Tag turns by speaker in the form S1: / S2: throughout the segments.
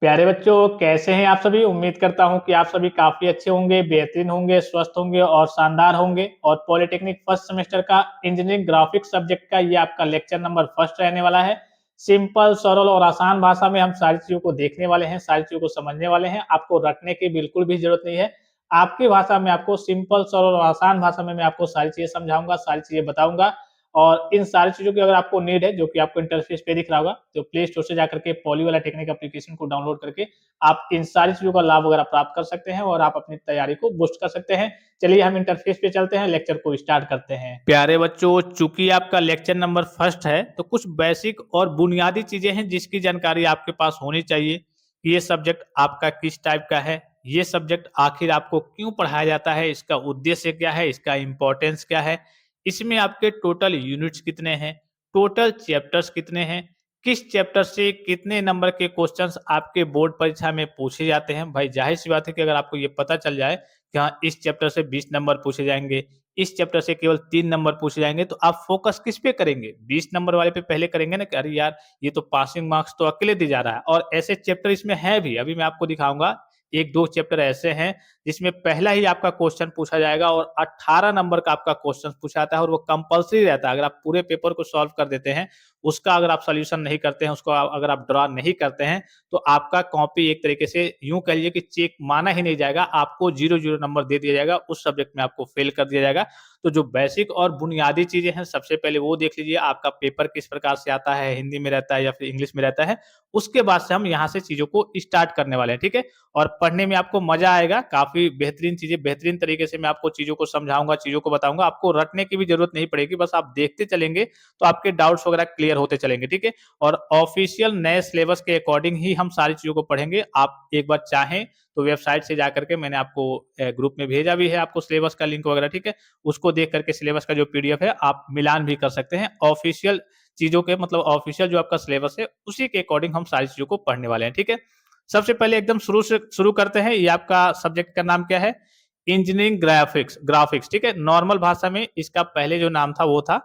S1: प्यारे बच्चों, कैसे हैं आप सभी? उम्मीद करता हूं कि आप सभी काफी अच्छे होंगे, बेहतरीन होंगे, स्वस्थ होंगे और शानदार होंगे। और पॉलिटेक्निक फर्स्ट सेमेस्टर का इंजीनियरिंग ग्राफिक्स सब्जेक्ट का ये आपका लेक्चर नंबर फर्स्ट रहने वाला है। सिंपल, सरल और आसान भाषा में हम सारी चीजों को देखने वाले हैं, सारी चीजों को समझने वाले हैं। आपको रटने की बिल्कुल भी जरूरत नहीं है। आपकी भाषा में आपको सिंपल, सरल और आसान भाषा में मैं आपको सारी चीजें समझाऊंगा, सारी चीजें बताऊंगा। और इन सारी चीजों की अगर आपको नीड है, जो कि आपको इंटरफेस पे दिख रहा होगा, तो प्ले स्टोर से जाकर के पॉली वाला टेक्निक एप्लीकेशन को डाउनलोड करके आप इन सारी चीजों का लाभ वगैरह प्राप्त कर सकते हैं और आप अपनी तैयारी को बूस्ट कर सकते हैं। चलिए हम इंटरफेस पे चलते हैं, लेक्चर को स्टार्ट करते हैं। प्यारे बच्चों, चूंकि आपका लेक्चर नंबर फर्स्ट है, तो कुछ बेसिक और बुनियादी चीजें हैं जिसकी जानकारी आपके पास होनी चाहिए कि ये सब्जेक्ट आपका किस टाइप का है, ये सब्जेक्ट आखिर आपको क्यों पढ़ाया जाता है, इसका उद्देश्य क्या है, इसका इंपॉर्टेंस क्या है, इसमें आपके टोटल यूनिट्स कितने हैं, टोटल चैप्टर्स कितने हैं, किस चैप्टर से कितने नंबर के क्वेश्चंस आपके बोर्ड परीक्षा में पूछे जाते हैं। भाई जाहिर सी बात है कि अगर आपको ये पता चल जाए कि हाँ, इस चैप्टर से 20 नंबर पूछे जाएंगे, इस चैप्टर से केवल 3 नंबर पूछे जाएंगे, तो आप फोकस किस पे करेंगे? 20 नंबर वाले पे पहले करेंगे ना कि अरे यार, ये तो पासिंग मार्क्स तो अकेले दी जा रहा है। और ऐसे चैप्टर इसमें है भी, अभी मैं आपको दिखाऊंगा। एक दो चैप्टर ऐसे हैं जिसमें पहला ही आपका क्वेश्चन पूछा जाएगा और 18 नंबर का आपका क्वेश्चन पूछा जाता है और वो कंपलसरी रहता है। अगर आप पूरे पेपर को सॉल्व कर देते हैं, उसका अगर आप सॉल्यूशन नहीं करते हैं, उसको अगर आप ड्रा नहीं करते हैं, तो आपका कॉपी एक तरीके से यूं कह लीजिए कि चेक माना ही नहीं जाएगा, आपको 0-0 नंबर दे दिया जाएगा, उस सब्जेक्ट में आपको फेल कर दिया जाएगा। तो जो बेसिक और बुनियादी चीजें हैं, सबसे पहले वो देख लीजिए, आपका पेपर किस प्रकार से आता है, हिंदी में रहता है या फिर इंग्लिश में रहता है। उसके बाद से हम यहाँ से चीजों को स्टार्ट करने वाले हैं, ठीक है। और पढ़ने में आपको मजा आएगा, काफी बेहतरीन चीजें, बेहतरीन तरीके से मैं आपको चीजों को समझाऊंगा, चीजों को बताऊंगा। आपको रटने की भी जरूरत नहीं पड़ेगी, बस आप देखते चलेंगे तो आपके डाउट्स वगैरह क्लियर होते चलेंगे, ठीक है। और ऑफिशियल नए सिलेबस के अकॉर्डिंग ही हम सारी चीजों को पढ़ेंगे। आप एक बार चाहें तो वेबसाइट से जाकर के, मैंने आपको ग्रुप में भेजा भी है आपको सिलेबस का लिंक वगैरह, ठीक है। उसको देख करके सिलेबस का जो पीडीएफ है आप मिलान भी कर सकते हैं। ऑफिशियल चीजों के मतलब ऑफिशियल जो आपका सिलेबस है उसी के अकॉर्डिंग हम सारी चीजों को पढ़ने वाले हैं, ठीक है। सबसे पहले एकदम शुरू से शुरू करते हैं। ये आपका सब्जेक्ट का नाम क्या है? इंजीनियरिंग ग्राफिक्स, ग्राफिक्स, ठीक है। नॉर्मल भाषा में इसका पहले जो नाम था वो था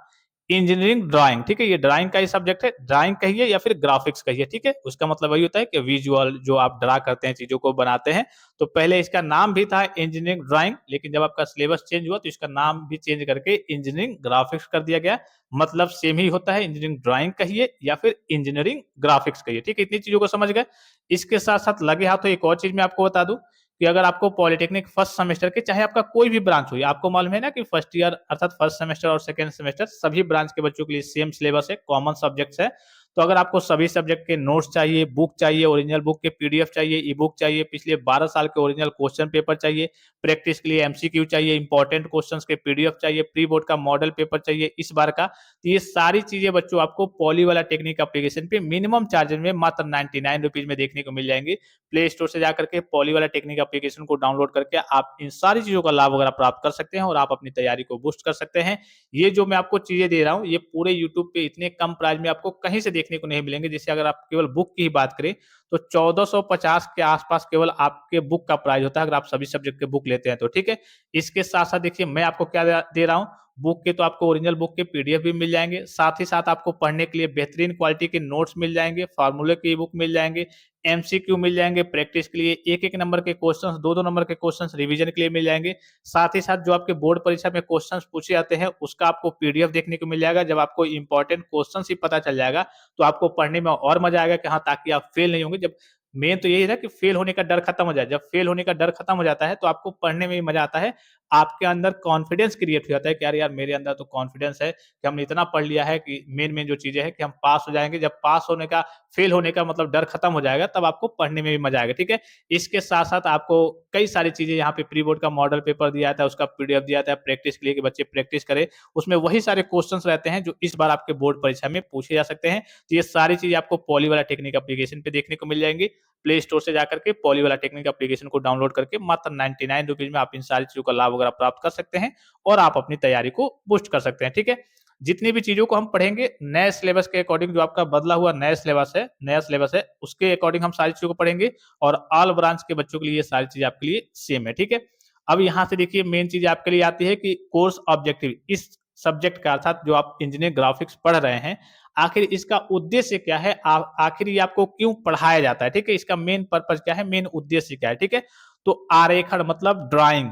S1: इंजीनियरिंग ड्राइंग, ठीक है। ये ड्राइंग का ही सब्जेक्ट है, ड्राइंग कहिए या फिर ग्राफिक्स कहिए, ठीक है। उसका मतलब वही होता है कि विजुअल, जो आप ड्रा करते हैं, चीजों को बनाते हैं। तो पहले इसका नाम भी था इंजीनियरिंग ड्राइंग, लेकिन जब आपका सिलेबस चेंज हुआ तो इसका नाम भी चेंज करके इंजीनियरिंग ग्राफिक्स कर दिया गया। मतलब सेम ही होता है, इंजीनियरिंग ड्राइंग कहिए या फिर इंजीनियरिंग ग्राफिक्स कहिए, ठीक है। इतनी चीजों को समझ गए। इसके साथ साथ लगे हाथों एक और चीज मैं आपको बता दूं कि अगर आपको पॉलिटेक्निक फर्स्ट सेमेस्टर के, चाहे आपका कोई भी ब्रांच हो, आपको मालूम है ना कि फर्स्ट ईयर अर्थात फर्स्ट सेमेस्टर और सेकंड सेमेस्टर सभी ब्रांच के बच्चों के लिए सेम सिलेबस है, कॉमन सब्जेक्ट्स है। तो अगर आपको सभी सब्जेक्ट के नोट्स चाहिए, बुक चाहिए, ओरिजिनल बुक के पीडीएफ चाहिए, ई बुक चाहिए, पिछले 12 साल के ओरिजिनल क्वेश्चन पेपर चाहिए, प्रैक्टिस के लिए एमसीक्यू चाहिए, इंपॉर्टेंट क्वेश्चंस के पीडीएफ चाहिए, प्री बोर्ड का मॉडल पेपर चाहिए इस बार का, तो ये सारी चीजें बच्चों आपको पॉली वाला टेक्निक एप्लीकेशन पे मिनिमम चार्जेस में मात्र 99 रुपीज में देखने को मिल जाएंगे। प्ले स्टोर से जाकर के पॉली वाला टेक्निक एप्लीकेशन को डाउनलोड करके आप इन सारी चीजों का लाभ वगैरह प्राप्त कर सकते हैं और आप अपनी तैयारी को बूस्ट कर सकते हैं। ये जो मैं आपको चीजें दे रहा हूँ, ये पूरे यूट्यूब पे इतने कम प्राइस में आपको कहीं से देखने को नहीं मिलेंगे। जैसे अगर आप केवल बुक की ही बात करें तो 1450 के आसपास केवल आपके बुक का प्राइस होता है, अगर आप सभी सब्जेक्ट के बुक लेते हैं तो, ठीक है। इसके साथ साथ देखिए मैं आपको क्या दे रहा हूँ, बुक के तो आपको ओरिजिनल बुक के पीडीएफ भी मिल जाएंगे, साथ ही साथ आपको पढ़ने के लिए बेहतरीन क्वालिटी के नोट्स मिल जाएंगे, फार्मूले की बुक मिल जाएंगे, एमसीक्यू मिल जाएंगे, प्रैक्टिस के लिए एक एक नंबर के क्वेश्चंस, दो दो नंबर के क्वेश्चंस रिवीजन के लिए मिल जाएंगे। साथ ही साथ जो आपके बोर्ड परीक्षा में क्वेश्चंस पूछे जाते हैं उसका आपको पीडीएफ देखने को मिल जाएगा। जब आपको इंपॉर्टेंट क्वेश्चंस ही पता चल जाएगा तो आपको पढ़ने में और मजा आएगा कि हाँ, ताकि आप फेल नहीं होंगे। जब मेन तो यही है कि फेल होने का डर खत्म हो जाए, जब फेल होने का डर खत्म हो जाता है तो आपको पढ़ने में भी मजा आता है। आपके अंदर कॉन्फिडेंस क्रिएट हो जाता है कि यार यार मेरे अंदर तो कॉन्फिडेंस है कि हमने इतना पढ़ लिया है कि मेन मेन जो चीजें हैं कि हम पास हो जाएंगे। जब पास होने का, फेल होने का मतलब डर खत्म हो जाएगा, तब आपको पढ़ने में भी मजा आएगा, ठीक है। इसके साथ साथ आपको कई सारी चीजें यहाँ पे प्री बोर्ड का मॉडल पेपर दिया जाता है, उसका पीडीएफ दिया जाता है प्रैक्टिस के लिए कि बच्चे प्रैक्टिस करें। उसमें वही सारे क्वेश्चंस रहते हैं जो इस बार आपके बोर्ड परीक्षा में पूछे जा सकते हैं। तो ये सारी चीजें आपको पॉली वाला टेक्निक एप्लीकेशन पे देखने को मिल जाएंगी। प्ले स्टोर से जाकर के पॉली वाला टेक्निक एप्लीकेशन को डाउनलोड करके मात्र 99 रुपीज में आप इन सारी चीजों का लाभ वगैरह प्राप्त कर सकते हैं और आप अपनी तैयारी को बूस्ट कर सकते हैं, ठीक है। जितनी भी चीजों को हम पढ़ेंगे नए सिलेबस के अकॉर्डिंग, जो आपका बदला हुआ नया सिलेबस है उसके अकॉर्डिंग हम सारी चीजों को पढ़ेंगे और ऑल ब्रांच के बच्चों के लिए ये सारी चीजें आपके लिए सेम है, ठीक है। अब यहाँ से देखिए मेन चीज आपके लिए आती है कि कोर्स ऑब्जेक्टिव। इस सब्जेक्ट का अर्थात जो आप इंजीनियरिंग ग्राफिक्स पढ़ रहे हैं, आखिर इसका उद्देश्य क्या है? आखिर ये आपको क्यों पढ़ाया जाता है? ठीक है? इसका मेन पर्पज़ क्या है? मेन उद्देश्य क्या है? ठीक है? तो आरेखण मतलब ड्राइंग।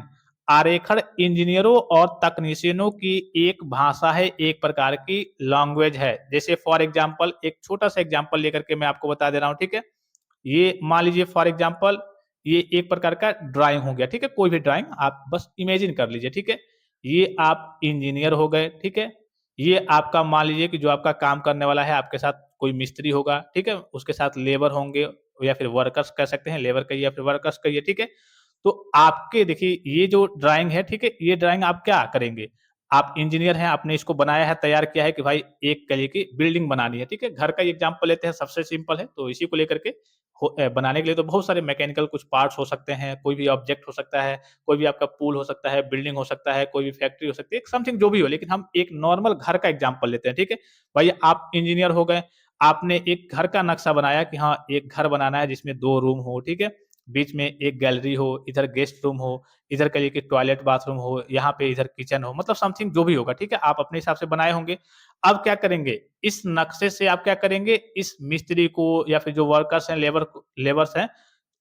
S1: आरेखण इंजीनियरों और तकनीशियनों की एक भाषा है, एक प्रकार की लैंग्वेज है। जैसे फॉर एग्ज़ाम्पल एक छोटा-सा एग्ज़ाम्पल लेकर के मैं आपको बता दे रहा हूँ, ठीक है? ये मान लीजिए फॉर एग्ज़ाम्पल ये एक प्रकार का ड्राइंग हो गया, ठीक है? कोई भी ड्राइंग आप बस इमेजिन कर लीजिए, ठीक है? ये आप इंजीनियर हो गए, ठीक है? ये आपका मान लीजिए कि जो आपका काम करने वाला है, आपके साथ कोई मिस्त्री होगा, ठीक है? उसके साथ लेबर होंगे या फिर वर्कर्स कह सकते हैं, लेबर कहिए या फिर वर्कर्स कहिए, ठीक है? तो आपके देखिए ये जो ड्राइंग है, ठीक है? ये ड्राइंग आप क्या करेंगे? आप इंजीनियर हैं, आपने इसको बनाया है, तैयार किया है कि भाई एक कहिए कि बिल्डिंग बनानी है, ठीक है? घर का एग्ज़ाम्पल लेते हैं, सबसे सिंपल है, तो इसी को लेकर के बनाने के लिए तो बहुत सारे मैकेनिकल कुछ पार्ट्स हो सकते हैं, कोई भी ऑब्जेक्ट हो सकता है, कोई भी आपका पुल हो सकता है, बिल्डिंग हो सकता है, कोई भी फैक्ट्री हो सकती है, समथिंग जो भी हो, लेकिन हम एक नॉर्मल घर का एग्ज़ाम्पल लेते हैं, ठीक है? भाई आप इंजीनियर हो गए, आपने एक घर का नक्शा बनाया कि हाँ, एक घर बनाना है जिसमें 2 रूम हो, ठीक है? बीच में एक गैलरी हो, इधर गेस्ट रूम हो, इधर कहिए कि टॉयलेट बाथरूम हो, यहाँ पे इधर किचन हो, मतलब समथिंग जो भी होगा, ठीक है? आप अपने हिसाब से बनाए होंगे। अब क्या करेंगे, इस नक्शे से आप क्या करेंगे, इस मिस्त्री को या फिर जो वर्कर्स हैं, लेबर्स हैं,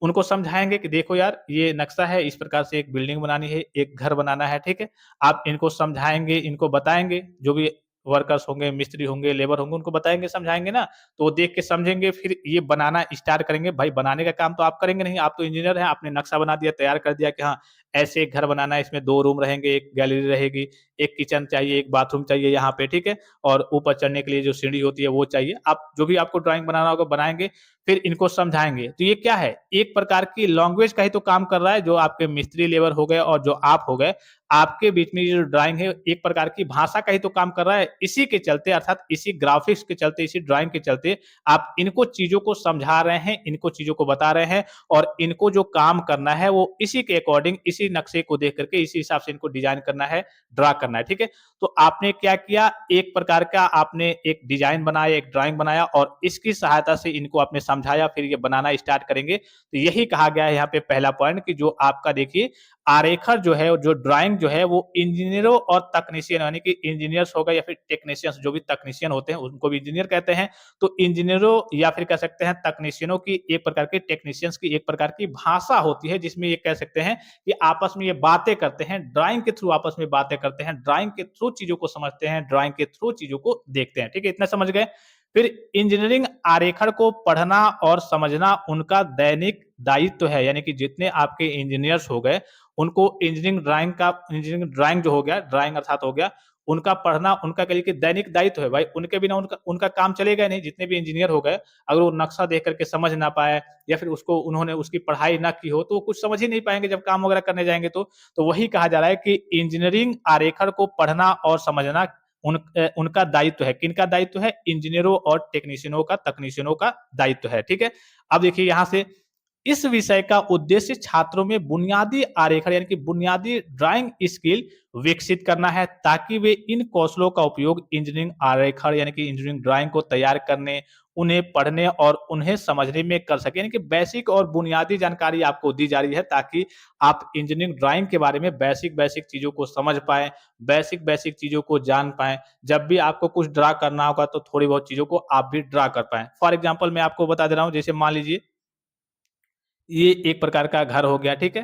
S1: उनको समझाएँगे कि देखो यार, ये नक्शा है, इस प्रकार से एक बिल्डिंग बनानी है, एक घर बनाना है, ठीक है? आप इनको समझाएँगे, इनको बताएँगे, जो भी वर्कर्स होंगे, मिस्त्री होंगे, लेबर होंगे, उनको बताएँगे, समझाएँगे ना, तो वो देख के समझेंगे, फिर ये बनाना स्टार्ट करेंगे। भाई बनाने का काम तो आप करेंगे नहीं, आप तो इंजीनियर हैं, आपने नक्शा बना दिया, तैयार कर दिया कि हाँ, ऐसे एक घर बनाना है, इसमें 2 रूम रहेंगे, 1 गैलरी रहेगी, 1 किचन चाहिए, 1 बाथरूम चाहिए यहाँ पे, ठीक है? और ऊपर चढ़ने के लिए जो सीढ़ी होती है, वो चाहिए। आप जो भी आपको ड्राइंग बनाना होगा, बनाएँगे, फिर इनको समझाएँगे। तो ये क्या है, एक प्रकार की लैंग्वेज का ही तो काम कर रहा है, जो आपके मिस्त्री लेबर हो गए और जो आप हो गए, आपके बीच में ये जो ड्राइंग है, एक प्रकार की भाषा का ही तो काम कर रहा है। इसी के चलते अर्थात इसी ग्राफिक्स के चलते, इसी ड्राइंग के चलते आप इनको चीज़ों को समझा रहे हैं, इनको चीज़ों को बता रहे हैं और इनको जो काम करना है, वो इसी के अकॉर्डिंग, इसी नक्शे को देख कर के, इसी हिसाब से इनको डिज़ाइन करना है, ड्रा करना है, ठीक है? तो आपने क्या किया, एक प्रकार का आपने एक डिज़ाइन बनाया, एक ड्राइंग बनाया और इसकी सहायता से इनको आपने समझाया, फिर ये बनाना स्टार्ट करेंगे। तो यही कहा गया है यहाँ पे पहला पॉइंट कि जो आपका देखिए आरेखर जो है, जो ड्राइंग जो है वो इंजीनियरों और तकनीशियन यानी कि इंजीनियर्स हो गए या फिर टेक्नीशियंस जो भी तकनीशियन होते हैं उनको भी इंजीनियर कहते हैं। तो इंजीनियरों या फिर कह सकते हैं तकनीशियनों की एक प्रकार की टेक्नीशियंस की एक प्रकार की भाषा होती है जिसमें ये कह सकते हैं कि आपस में ये बातें करते हैं, ड्राइंग के थ्रू आपस में बातें करते हैं, ड्राइंग के थ्रू चीज़ों को समझते हैं, ड्राइंग के थ्रू चीज़ों को देखते हैं। ठीक है? इतना समझ गए? फिर इंजीनियरिंग आरेखण को पढ़ना और समझना उनका दैनिक दायित्व है, यानी कि जितने आपके इंजीनियर्स हो गए उनको इंजीनियरिंग ड्राइंग जो हो गया, ड्राइंग अर्थात हो गया, उनका पढ़ना उनका कहिए कि दैनिक दायित्व है भाई, उनके बिना उनका उनका काम चलेगा ही नहीं, जितने भी इंजीनियर हो गए, अगर वो नक्शा देख कर के समझ ना पाए या फिर उसको उन्होंने उसकी पढ़ाई ना की हो, तो वो कुछ समझ ही नहीं पाएँगे जब काम वगैरह करने जाएँगे तो। तो वही कहा जा रहा है कि इंजीनियरिंग आरेखण को पढ़ना और समझना उनका दायित्व है। किनका दायित्व है? इंजीनियरों और टेक्नीशियनों का, तकनीशियनों का दायित्व है, ठीक है? अब देखिए यहाँ से इस विषय का उद्देश्य छात्रों में बुनियादी आरेखण यानी कि बुनियादी ड्राइंग स्किल विकसित करना है ताकि वे इन कौशलों का उपयोग इंजीनियरिंग आरेखण यानी कि इंजीनियरिंग ड्राइंग को तैयार करने, उन्हें पढ़ने और उन्हें समझने में कर सकें। यानी कि बेसिक और बुनियादी जानकारी आपको दी जा रही है ताकि आप इंजीनियरिंग ड्राइंग के बारे में बेसिक-बेसिक चीज़ों को समझ पाएँ, बेसिक-बेसिक चीज़ों को जान पाएँ। जब भी आपको कुछ ड्रा करना होगा तो थोड़ी बहुत चीज़ों को आप भी ड्रा कर पाएँ। फॉर एग्ज़ाम्पल मैं आपको बता दे रहा हूँ, जैसे मान लीजिए ये एक प्रकार का घर हो गया, ठीक है?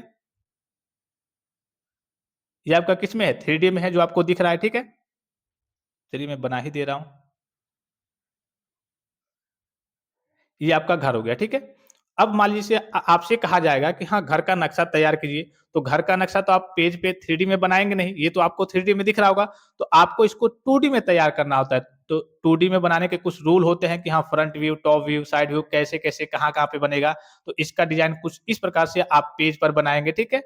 S1: ये आपका किसमें है? 3D में है जो आपको दिख रहा है, ठीक है? चलिए मैं बना ही दे रहा हूँ। ये आपका घर हो गया, ठीक है? अब मान लीजिए आपसे कहा जाएगा कि हाँ, घर का नक्शा तैयार कीजिए, तो घर का नक्शा तो आप पेज पे 3D में बनाएँगे नहीं, ये तो आपको 3D में दिख रहा होगा, तो आपको इसको 2D में तैयार करना होता है। तो 2D में बनाने के कुछ रूल होते हैं कि हाँ, front view, top view, side view कैसे-कैसे, कहाँ-कहाँ पे बनेगा, तो इसका डिज़ाइन कुछ इस प्रकार से आप पेज पर बनाएँगे, ठीक है?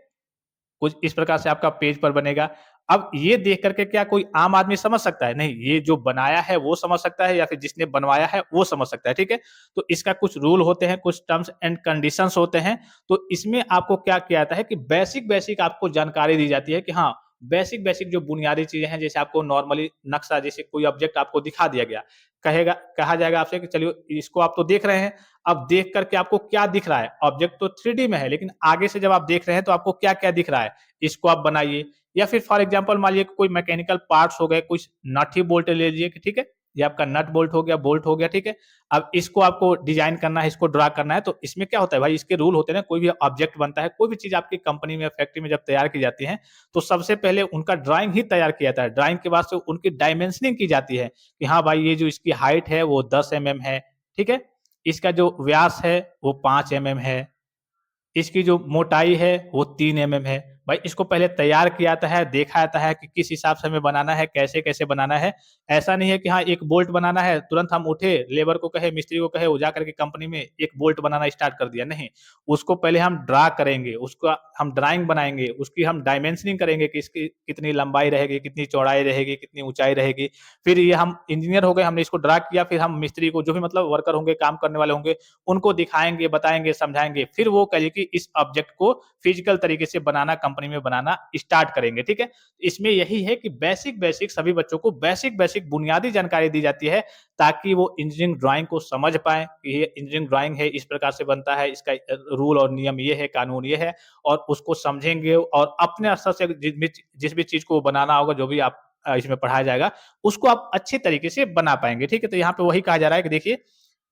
S1: कुछ इस प्रकार से आपका पेज पर बनेगा। अब ये देख कर के क्या कोई आम आदमी समझ सकता है? नहीं, ये जो बनाया है वो समझ सकता है या फिर जिसने बनवाया है वो समझ सकता है, ठीक है? तो इसका कुछ रूल होते हैं, कुछ टर्म्स एंड कंडीशंस होते हैं। तो इसमें आपको क्या किया जाता है कि बेसिक-बेसिक आपको जानकारी दी जाती है कि हाँ, बेसिक बेसिक जो बुनियादी चीज़ें हैं, जैसे आपको नॉर्मली नक्शा, जैसे कोई ऑब्जेक्ट आपको दिखा दिया गया, कहेगा कहा जाएगा आपसे कि चलिए इसको आप तो देख रहे हैं, अब देख कर के आपको क्या दिख रहा है? ऑब्जेक्ट तो 3D में है, लेकिन आगे से जब आप देख रहे हैं तो आपको क्या-क्या दिख रहा है? इसको आप बनाइए। या फिर फॉर एग्ज़ाम्पल मान लीजिए कोई मैकेनिकल पार्ट्स हो गए, कुछ नट ही बोल्ट ले लीजिए कि ठीक है, ये आपका नट बोल्ट हो गया, ठीक है? अब इसको आपको डिज़ाइन करना है, इसको ड्रा करना है, तो इसमें क्या होता है भाई, इसके रूल होते हैं ना, कोई भी ऑब्जेक्ट बनता है, कोई भी चीज़ आपकी कंपनी में, फैक्ट्री में जब तैयार की जाती है, तो सबसे पहले उनका ड्राइंग ही तैयार किया जाता है। ड्राइंग के बाद से उनकी डायमेंशनिंग की जाती है कि हाँ भाई, ये जो इसकी हाइट है वो 10 एमएम है, ठीक है? इसका जो व्यास है वो 5 एमएम है। इसकी जो मोटाई है वो 3 एमएम है। भाई इसको पहले तैयार किया जाता है, देखा जाता है कि किस हिसाब से हमें बनाना है, कैसे-कैसे बनाना है। ऐसा नहीं है कि हाँ, एक बोल्ट बनाना है, तुरंत हम उठे, लेबर को कहे, मिस्त्री को कहे, वो जा कर के कंपनी में एक बोल्ट बनाना स्टार्ट कर दिया, नहीं। उसको पहले हम ड्रा करेंगे, उसका हम ड्राइंग बनाएँगे, उसकी हम डायमेंशनिंग करेंगे कि इसकी कितनी लंबाई रहेगी, कितनी चौड़ाई रहेगी, कितनी ऊँचाई रहेगी। फिर ये हम इंजीनियर हो गए, हमने इसको ड्रा किया, फिर हम मिस्त्री को, जो भी मतलब वर्कर होंगे, काम करने वाले होंगे, उनको दिखाएँगे, बताएँगे, समझाएँगे। फिर वो कह लीजिए कि इस ऑब्जेक्ट को फिजिकल तरीके से बनाना, कंपनी में बनाना स्टार्ट करेंगे, ठीक है? इसमें यही है कि बेसिक-बेसिक सभी बच्चों को बेसिक-बेसिक बुनियादी जानकारी दी जाती है, ताकि वो इंजीनियरिंग ड्राइंग को समझ पाएँ कि ये इंजीनियरिंग ड्राइंग है, इस प्रकार से बनता है, इसका रूल और नियम ये है, कानून ये है, और उसको समझेंगे और अपने स्तर से जिस भी चीज़ को बनाना होगा, जो भी आप इसमें पढ़ाया जाएगा, उसको आप अच्छे तरीके से बना पाएँगे, ठीक है? तो यहाँ पे वही कहा जा रहा है कि देखिए,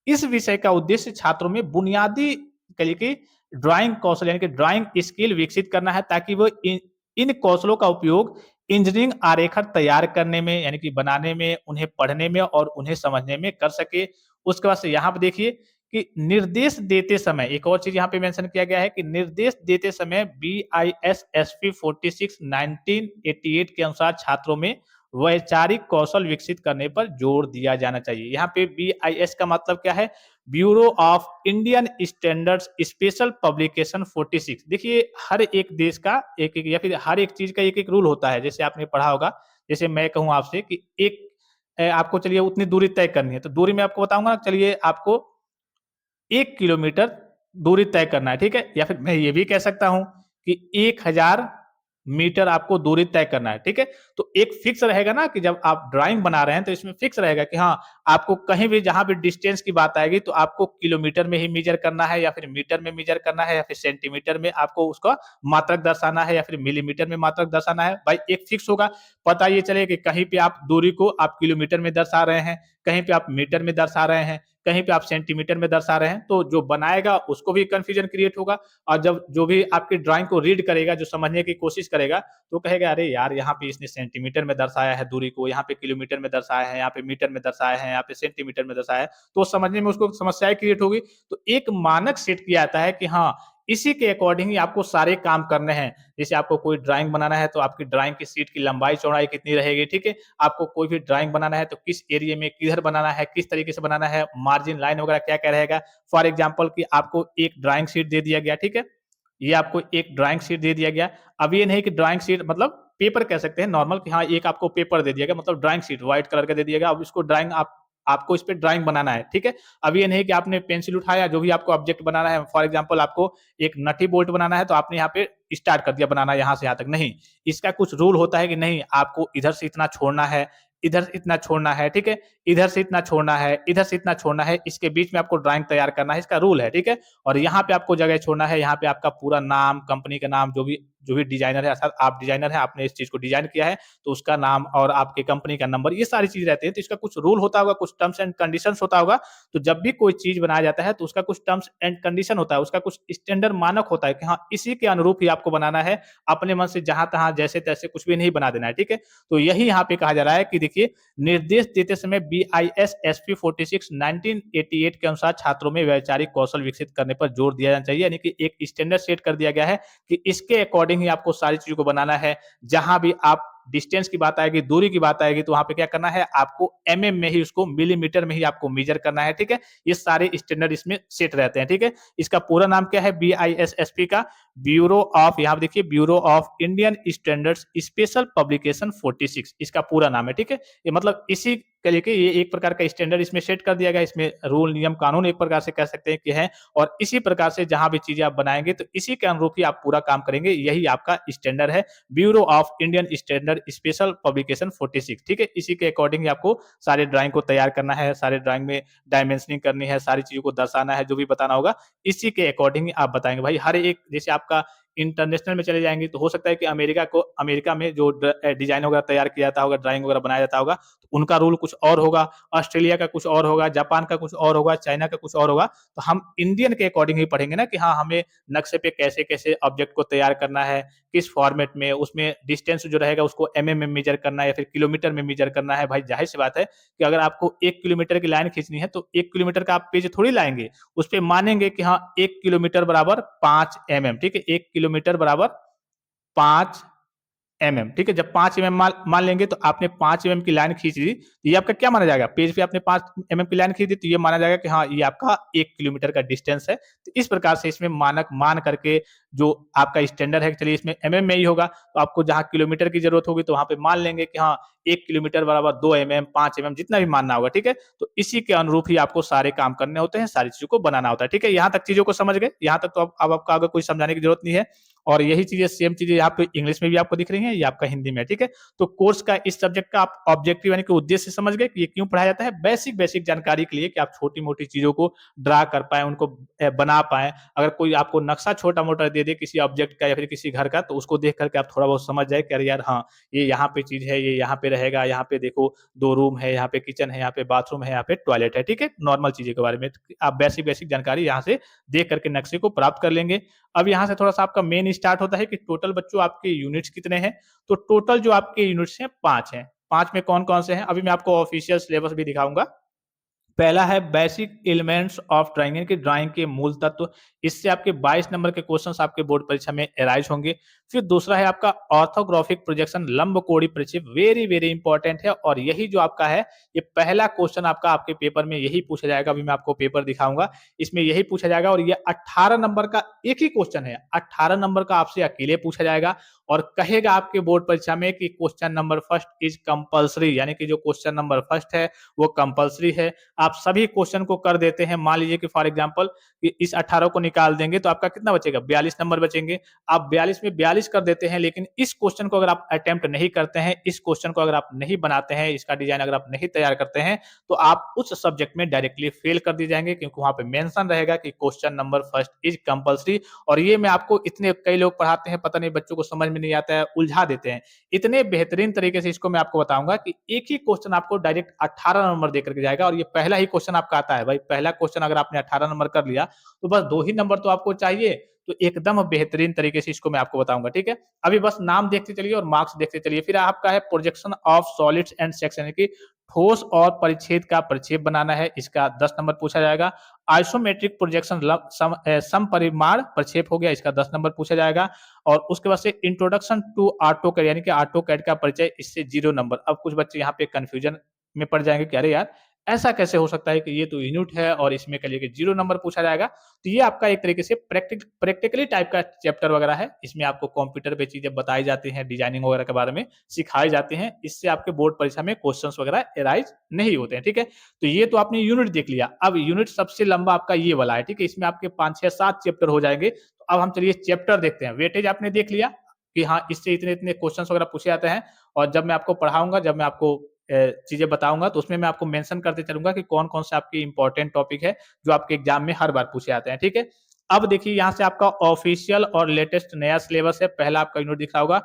S1: इस विषय का उद्देश्य छात्रों में बुनियादी कहिए कि ड्राइंग कौशल यानी कि ड्राइंग स्किल विकसित करना है, ताकि वो इन इन कौशलों का उपयोग इंजीनियरिंग आरेखन तैयार करने में यानी कि बनाने में, उन्हें पढ़ने में और उन्हें समझने में कर सके। उसके बाद से यहाँ पे देखिए कि निर्देश देते समय एक और चीज़ यहाँ पे मेंशन किया गया है कि निर्देश देते समय बीआईएस एसपी 46 1988 के अनुसार छात्रों में वैचारिक कौशल विकसित करने पर जोर दिया जाना चाहिए। यहाँ पे बीआईएस का मतलब क्या है? Bureau of Indian standards special publication 46। देखिए हर एक देश का एक-एक या फिर हर एक चीज़ का एक-एक रूल होता है। जैसे आपने पढ़ा होगा, जैसे मैं कहूँ आपसे कि आपको चलिए उतनी दूरी तय करनी है, तो दूरी मैं आपको बताऊँगा, चलिए आपको 1 किलोमीटर दूरी तय करना है, ठीक है? या फिर मैं ये भी कह सकता हूँ कि 1000 मीटर आपको दूरी तय करना है, ठीक है? तो एक फिक्स रहेगा ना कि जब आप ड्राइंग बना रहे हैं, तो इसमें फिक्स रहेगा कि हाँ, आपको कहीं भी जहाँ भी डिस्टेंस की बात आएगी, तो आपको किलोमीटर में ही मेज़र करना है या फिर मीटर में मेज़र करना है या फिर सेंटीमीटर में आपको उसका मात्रक दर्शाना है या फिर मिलीमीटर में मात्रक दर्शाना है। भाई एक फिक्स होगा, पता ये चले कि कहीं पे आप दूरी को आप किलोमीटर में दर्शा रहे हैं, कहीं पे आप मीटर में दर्शा रहे हैं, कहीं पे आप सेंटीमीटर में दर्शा रहे हैं, तो जो बनाएगा उसको भी कन्फ्यूजन क्रिएट होगा और जब जो भी आपकी ड्राइंग को रीड करेगा, जो समझने की कोशिश करेगा, तो कहेगा अरे यार यहाँ पे इसने सेंटीमीटर में दर्शाया है दूरी को, यहाँ पे किलोमीटर में दर्शाया है, यहाँ पे मीटर में दर्शाया है, यहाँ पे सेंटीमीटर में दर्शाया है, तो समझने में उसको समस्याएँ क्रिएट होगी। तो एक मानक सेट किया जाता है कि हाँ, इसी के अकॉर्डिंग ही आपको सारे काम करने हैं। जैसे आपको कोई ड्राइंग बनाना है, तो आपकी ड्राइंग की शीट की लंबाई-चौड़ाई कितनी रहेगी, ठीक है? आपको कोई भी ड्राइंग बनाना है, तो किस एरिया में किधर बनाना है, किस तरीके से बनाना है, मार्जिन लाइन वगैरह क्या-क्या रहेगा। फॉर एग्ज़ाम्पल कि आपको एक ड्राइंग शीट दे दिया गया, ठीक है? ये आपको एक ड्राइंग शीट दे दिया गया। अब ये नहीं कि ड्राइंग शीट मतलब पेपर कह सकते हैं नॉर्मल कि हाँ, एक आपको पेपर दे दिया गया मतलब ड्राइंग शीट व्हाइट कलर का दे दिया गया। अब इसको ड्राइंग आपको इस पे ड्राइंग बनाना है, ठीक है? अब ये नहीं कि आपने पेंसिल उठाया, जो भी आपको ऑब्जेक्ट बनाना है, फॉर एग्ज़ाम्पल आपको एक नटी बोल्ट बनाना है, तो आपने यहाँ पे स्टार्ट कर दिया बनाना यहाँ से यहाँ तक, नहीं। इसका कुछ रूल होता है कि नहीं, आपको इधर से इतना छोड़ना है, इधर से इतना छोड़ना है, ठीक है? इधर से इतना छोड़ना है, इधर से इतना छोड़ना है, इसके बीच में आपको ड्राइंग तैयार करना है, इसका रूल है, ठीक है? और यहाँ पे आपको जगह छोड़ना है, यहाँ पे आपका पूरा नाम, कंपनी का नाम, जो भी डिज़ाइनर है अर्थात आप डिज़ाइनर हैं, आपने इस चीज़ को डिज़ाइन किया है, तो उसका नाम और आपकी कंपनी का नंबर, ये सारी चीज़ रहती है। तो इसका कुछ रूल होता होगा, कुछ टर्म्स एंड कंडीशंस होता होगा। तो जब भी कोई चीज़ बनाया जाता है, तो उसका कुछ टर्म्स एंड कंडीशन होता है, उसका कुछ स्टैंडर्ड मानक होता है कि हाँ, इसी के अनुरूप ही आपको बनाना है। अपने मन से जहाँ-तहाँ, जैसे-तैसे कुछ भी नहीं बना देना है, ठीक है? तो यही यहाँ पे कहा जा रहा है कि देखिए, निर्देश देते समय बीआईएस एसपी 46 1988 के अनुसार छात्रों में वैचारिक कौशल विकसित करने पर जोर दिया जाना चाहिए, यानी कि एक स्टैंडर्ड सेट कर दिया गया है कि इसके अकॉर्डिंग ही आपको सारी चीज़ों को बनाना है। जहाँ भी आप डिस्टेंस की बात आएगी, दूरी की बात आएगी, तो वहाँ पे क्या करना है, आपको एमएम में ही उसको मिलीमीटर में ही आपको मेज़र करना है, ठीक है? ये सारे स्टैंडर्ड इसमें सेट रहते हैं, ठीक है? इसका पूरा नाम क्या है बीआईएसएसपी का? ब्यूरो ऑफ यहाँ पे देखिए bureau of Indian standards special publication 46 इसका पूरा नाम है, ठीक है? ये मतलब इसी कहिए कि ये एक प्रकार का स्टैंडर्ड इसमें सेट कर दिया गया है, इसमें रूल, नियम, कानून एक प्रकार से कह सकते हैं कि हैं और इसी प्रकार से जहाँ भी चीज़ें आप बनाएँगे तो इसी के अनुरूप ही आप पूरा काम करेंगे, यही आपका स्टैंडर्ड है, bureau of Indian standard special publication 46, ठीक है? इसी के अकॉर्डिंग ही आपको सारे ड्राइंग को तैयार करना है, सारे ड्राइंग में डायमेंशनिंग करनी है, सारी चीज़ों को दर्शाना है, जो भी बताना होगा, इसी के अकॉर्डिंग ही आप बताएँगे। भाई हर एक जैसे आपका इंटरनेशनल में चले जाएँगे तो हो सकता है कि अमेरिका में जो डिज़ाइन वगैरह तैयार किया जाता होगा, ड्राइंग वगैरह बनाया जाता होगा, तो उनका रूल कुछ और होगा, ऑस्ट्रेलिया का कुछ और होगा, जापान का कुछ और होगा, चाइना का कुछ और होगा। तो हम इंडियन के अकॉर्डिंग ही पढ़ेंगे ना कि हाँ, हमें नक्शे पे कैसे-कैसे ऑब्जेक्ट को तैयार करना है, किस फॉर्मेट में, उसमें डिस्टेंस जो रहेगा उसको एमएम में मेज़र करना है या फिर किलोमीटर में मेज़र करना है। भाई ज़ाहिर-सी बात है कि अगर आपको 1 किलोमीटर की लाइन खींचनी है, तो 1 किलोमीटर का आप पेज थोड़ी लाएँगे। उसपे मानेंगे कि हाँ, 1 किलोमीटर बराबर 5 एमएम, ठीक है? 1 किलोमीटर बराबर 5 एमएम, ठीक है? जब 5 एमएम मान मान लेंगे तो आपने 5 एमएम की लाइन खींच ली, तो ये आपका क्या माना जाएगा? पेज पे आपने 5 एमएम की लाइन खींच दी, तो ये माना जाएगा कि हाँ, ये आपका 1 किलोमीटर का डिस्टेंस है। तो इस प्रकार से इसमें मानक मान करके जो आपका स्टैंडर्ड है, चलिए इसमें एमएम में ही होगा, तो आपको जहाँ किलोमीटर की ज़रूरत होगी, तो वहाँ पे मान लेंगे कि हाँ, 1 किलोमीटर बराबर 2 एमएम, 5 एमएम जितना भी मानना होगा, ठीक है? तो इसी के अनुरूप ही आपको सारे काम करने होते हैं, सारी चीज़ों को बनाना होता है, ठीक है? यहाँ तक चीज़ों को समझ गए? यहाँ तक तो अब आपको आगे कोई समझाने की ज़रूरत नहीं है और यही चीज़ें सेम चीज़ें यहाँ पे इंग्लिश में भी आपको दिख रही हैं, ये आपका हिंदी में है, ठीक है? तो कोर्स का इस सब्जेक्ट का आप ऑब्जेक्टिव यानी कि उद्देश्य समझ गए कि ये क्यों पढ़ाया जाता है? बेसिक जानकारी के लिए कि आप छोटी-मोटी चीज़ों को ड्रा कर पाएँ, उनको बना पाएँ। अगर कोई आपको नक्शा छोटा-मोटा दे दे किसी ऑब्जेक्ट का या फिर किसी घर का, तो उसको देख कर के आप थोड़ा बहुत समझ जाएँ कि अरे यार हाँ, ये यहाँ पे चीज़ है, ये यहाँ पे रहेगा, यहाँ पे देखो 2 रूम है, यहाँ पे किचन है, यहाँ पे बाथरूम है, यहाँ पे टॉयलेट है, ठीक है? नॉर्मल चीज़ों के बारे में आप बेसिक जानकारी यहाँ से देख कर के नक्शे को प्राप्त कर लेंगे। अब यहाँ से थोड़ा-सा आपका मेन स्टार्ट होता है कि टोटल बच्चों आपके यूनिट्स कितने हैं? तो टोटल जो आपके यूनिट्स हैं 5 हैं। 5 में कौन-कौन से हैं? अभी मैं आपको ऑफिशियल सिलेबस भी दिखाऊँगा। पहला है बेसिक एलिमेंट्स ऑफ ड्राइंग यानी कि ड्राइंग के मूल तत्व। इससे आपके 22 नंबर के क्वेश्चंस आपके बोर्ड परीक्षा में एराइज होंगे। फिर दूसरा है आपका ऑर्थोग्राफिक प्रोजेक्शन लंबकोणीय प्रक्षेप वेरी इंपॉर्टेंट है और यही जो आपका है ये पहला क्वेश्चन आपका आपके पेपर में यही पूछा जाएगा। अभी मैं आपको पेपर दिखाऊंगा, इसमें यही पूछा जाएगा और ये 18 नंबर का एक ही क्वेश्चन है। 18 नंबर का आपसे अकेले पूछा जाएगा और कहेगा आपके बोर्ड परीक्षा में कि question number first is compulsory, यानी कि जो क्वेश्चन नंबर फर्स्ट है वो कंपल्सरी है। आप सभी क्वेश्चन को कर देते हैं। मान लीजिए कि फॉर एग्जांपल कि इस 18 को निकाल देंगे तो आपका कितना बचेगा? 42 नंबर बचेंगे। आप 42 में 42 कर देते हैं, लेकिन इस क्वेश्चन को अगर आप अटेम्प्ट नहीं करते हैं, इस क्वेश्चन को अगर आप नहीं बनाते हैं, इसका डिजाइन अगर आप नहीं तैयार करते हैं, तो आप उस सब्जेक्ट में डायरेक्टली फेल कर दिए जाएंगे, क्योंकि वहां पे मेंशन रहेगा कि question number first is compulsory. और ये मैं आपको इतने कई लोग पढ़ाते हैं, पता नहीं बच्चों को समझ में नहीं आता है, उलझा देते हैं। इतने बेहतरीन तरीके से इसको मैं आपको बताऊंगा कि एक ही क्वेश्चन आपको डायरेक्ट 18 नंबर देकर के जाएगा और ये पहला ही क्वेश्चन आपका आता है। भाई पहला क्वेश्चन अगर आपने 18 नंबर कर लिया तो बस 2 ही नंबर तो आपको चाहिए। तो एकदम बेहतरीन तरीके से इसको मैं आपको बताऊंगा, ठीक है? अभी बस नाम देखते चलिए और मार्क्स देखते चलिए। फिर आपका है projection of solids and section, यानी कि ठोस और परिच्छेद का प्रक्षेप बनाना है, इसका 10 नंबर पूछा जाएगा। आइसोमेट्रिक प्रोजेक्शन समपरिमाण प्रक्षेप हो गया, इसका 10 नंबर पूछा जाएगा। और उसके बाद से इंट्रोडक्शन टू ऑटोकैड, यानी कि ऑटोकैड का परिचय, इससे 0 नंबर। अब कुछ बच्चे यहाँ पे कंफ्यूजन में पड़ जाएंगे कि अरे यार ऐसा कैसे हो सकता है कि ये तो यूनिट है और इसमें कह लिए 0 नंबर पूछा जाएगा। तो ये आपका एक तरीके से प्रैक्टिकली टाइप का चैप्टर वगैरह है। इसमें आपको कंप्यूटर पे चीजें बताई जाती हैं, डिजाइनिंग वगैरह के बारे में सिखाई जाती हैं। इससे आपके बोर्ड परीक्षा में क्वेश्चंस वगैरह एराइज नहीं होते हैं, ठीक है? तो ये तो आपने यूनिट देख लिया। अब यूनिट सबसे लंबा आपका ये वाला है, ठीक है? इसमें आपके 5 6 7 चैप्टर हो जाएंगे। तो अब हम चलिए चैप्टर देखते हैं। वेटेज आपने देख लिया कि हाँ, इससे इतने-इतने क्वेश्चंस वगैरह पूछे जाते हैं और जब मैं आपको पढ़ाऊँगा, जब मैं आपको चीज़ें बताऊँगा, तो उसमें मैं आपको मेंशन करते चलूँगा कि कौन-कौन से आपके इम्पोर्टेंट टॉपिक है, जो आपके एग्ज़ाम में हर बार पूछे जाते हैं, ठीक है? अब देखिए यहाँ से आपका ऑफिशियल और लेटेस्ट नया सिलेबस है। पहला आपका यूनिट दिख रहा होगा,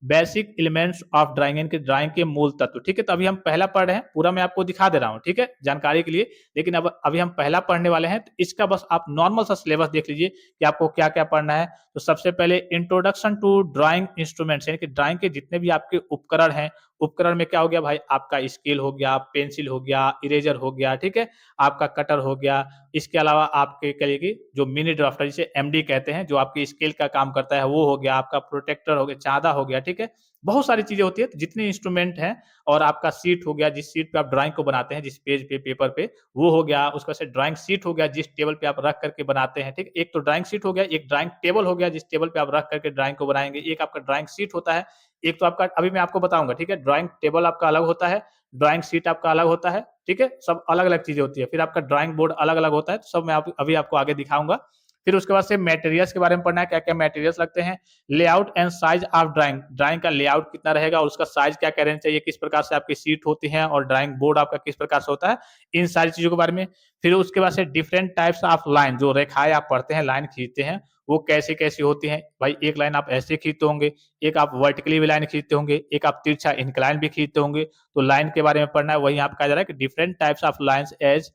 S1: बेसिक एलिमेंट्स ऑफ ड्राइंग, यानी कि ड्राइंग के मूल तत्व, ठीक है? तो अभी हम पहला पढ़ रहे हैं, पूरा मैं आपको दिखा दे रहा हूँ, ठीक है? जानकारी के लिए। लेकिन अब अभी हम पहला पढ़ने वाले हैं, तो इसका बस आप नॉर्मल सा सिलेबस देख लीजिए कि आपको क्या-क्या पढ़ना है। तो सबसे पहले इंट्रोडक्शन टू ड्राइंग इंस्ट्रूमेंट्स, यानी कि ड्राइंग के जितने भी आपके उपकरण हैं, उपकरण में क्या हो गया भाई, आपका स्केल हो गया, पेंसिल हो गया, इरेज़र हो गया, ठीक है? आपका कटर हो गया। इसके अलावा आपके कहिए कि जो मिनी ड्राफ्टर जिसे एमडी कहते हैं, जो आपकी स्केल का काम करता है, वो हो गया, आपका प्रोटेक्टर हो गया, चाँदा हो गया, ठीक है? बहुत सारी चीज़ें होती हैं, तो जितने इंस्ट्रूमेंट हैं और आपका शीट हो गया, जिस शीट पे आप ड्राइंग को बनाते हैं, जिस पेज पे, पेपर पे, वो हो गया। उसके बाद से ड्राइंग शीट हो गया, जिस टेबल पे आप रख कर के बनाते हैं, ठीक है? एक तो ड्राइंग शीट हो गया, एक ड्राइंग टेबल हो गया, गया जिस टेबल पे आप रख करके ड्राइंग को बनाएंगे, एक आपका ड्राइंग शीट होता है, एक तो आपका अभी मैं आपको बताऊंगा, ठीक है। ड्राइंग टेबल आपका अलग होता है, ड्राइंग शीट आपका अलग होता है, ठीक है, सब अलग अलग चीजें होती है। फिर आपका ड्राइंग बोर्ड अलग अलग होता है, तो सब मैं अभी आपको आगे दिखाऊंगा। फिर उसके बाद से मटेरियल्स के बारे में पढ़ना है, क्या क्या मटेरियल्स लगते हैं, layout and size of drawing, drawing का लेआउट कितना रहेगा और उसका साइज क्या क्या रहना चाहिए, किस प्रकार से आपकी सीट होती है और ड्राइंग बोर्ड आपका किस प्रकार से होता है, इन सारी चीजों के बारे में। फिर उसके बाद से डिफरेंट टाइप्स ऑफ लाइन, जो रेखाएं आप पढ़ते हैं, लाइन खींचते हैं, वो कैसे कैसी होती हैं। भाई एक लाइन आप ऐसे खींचते होंगे, एक आप वर्टिकली भी लाइन खींचते होंगे, एक आप तिरछा इंक्लाइन भी खींचते होंगे, तो लाइन के बारे में पढ़ना है। वही यहाँ पे कहा जा रहा है कि different types of lines as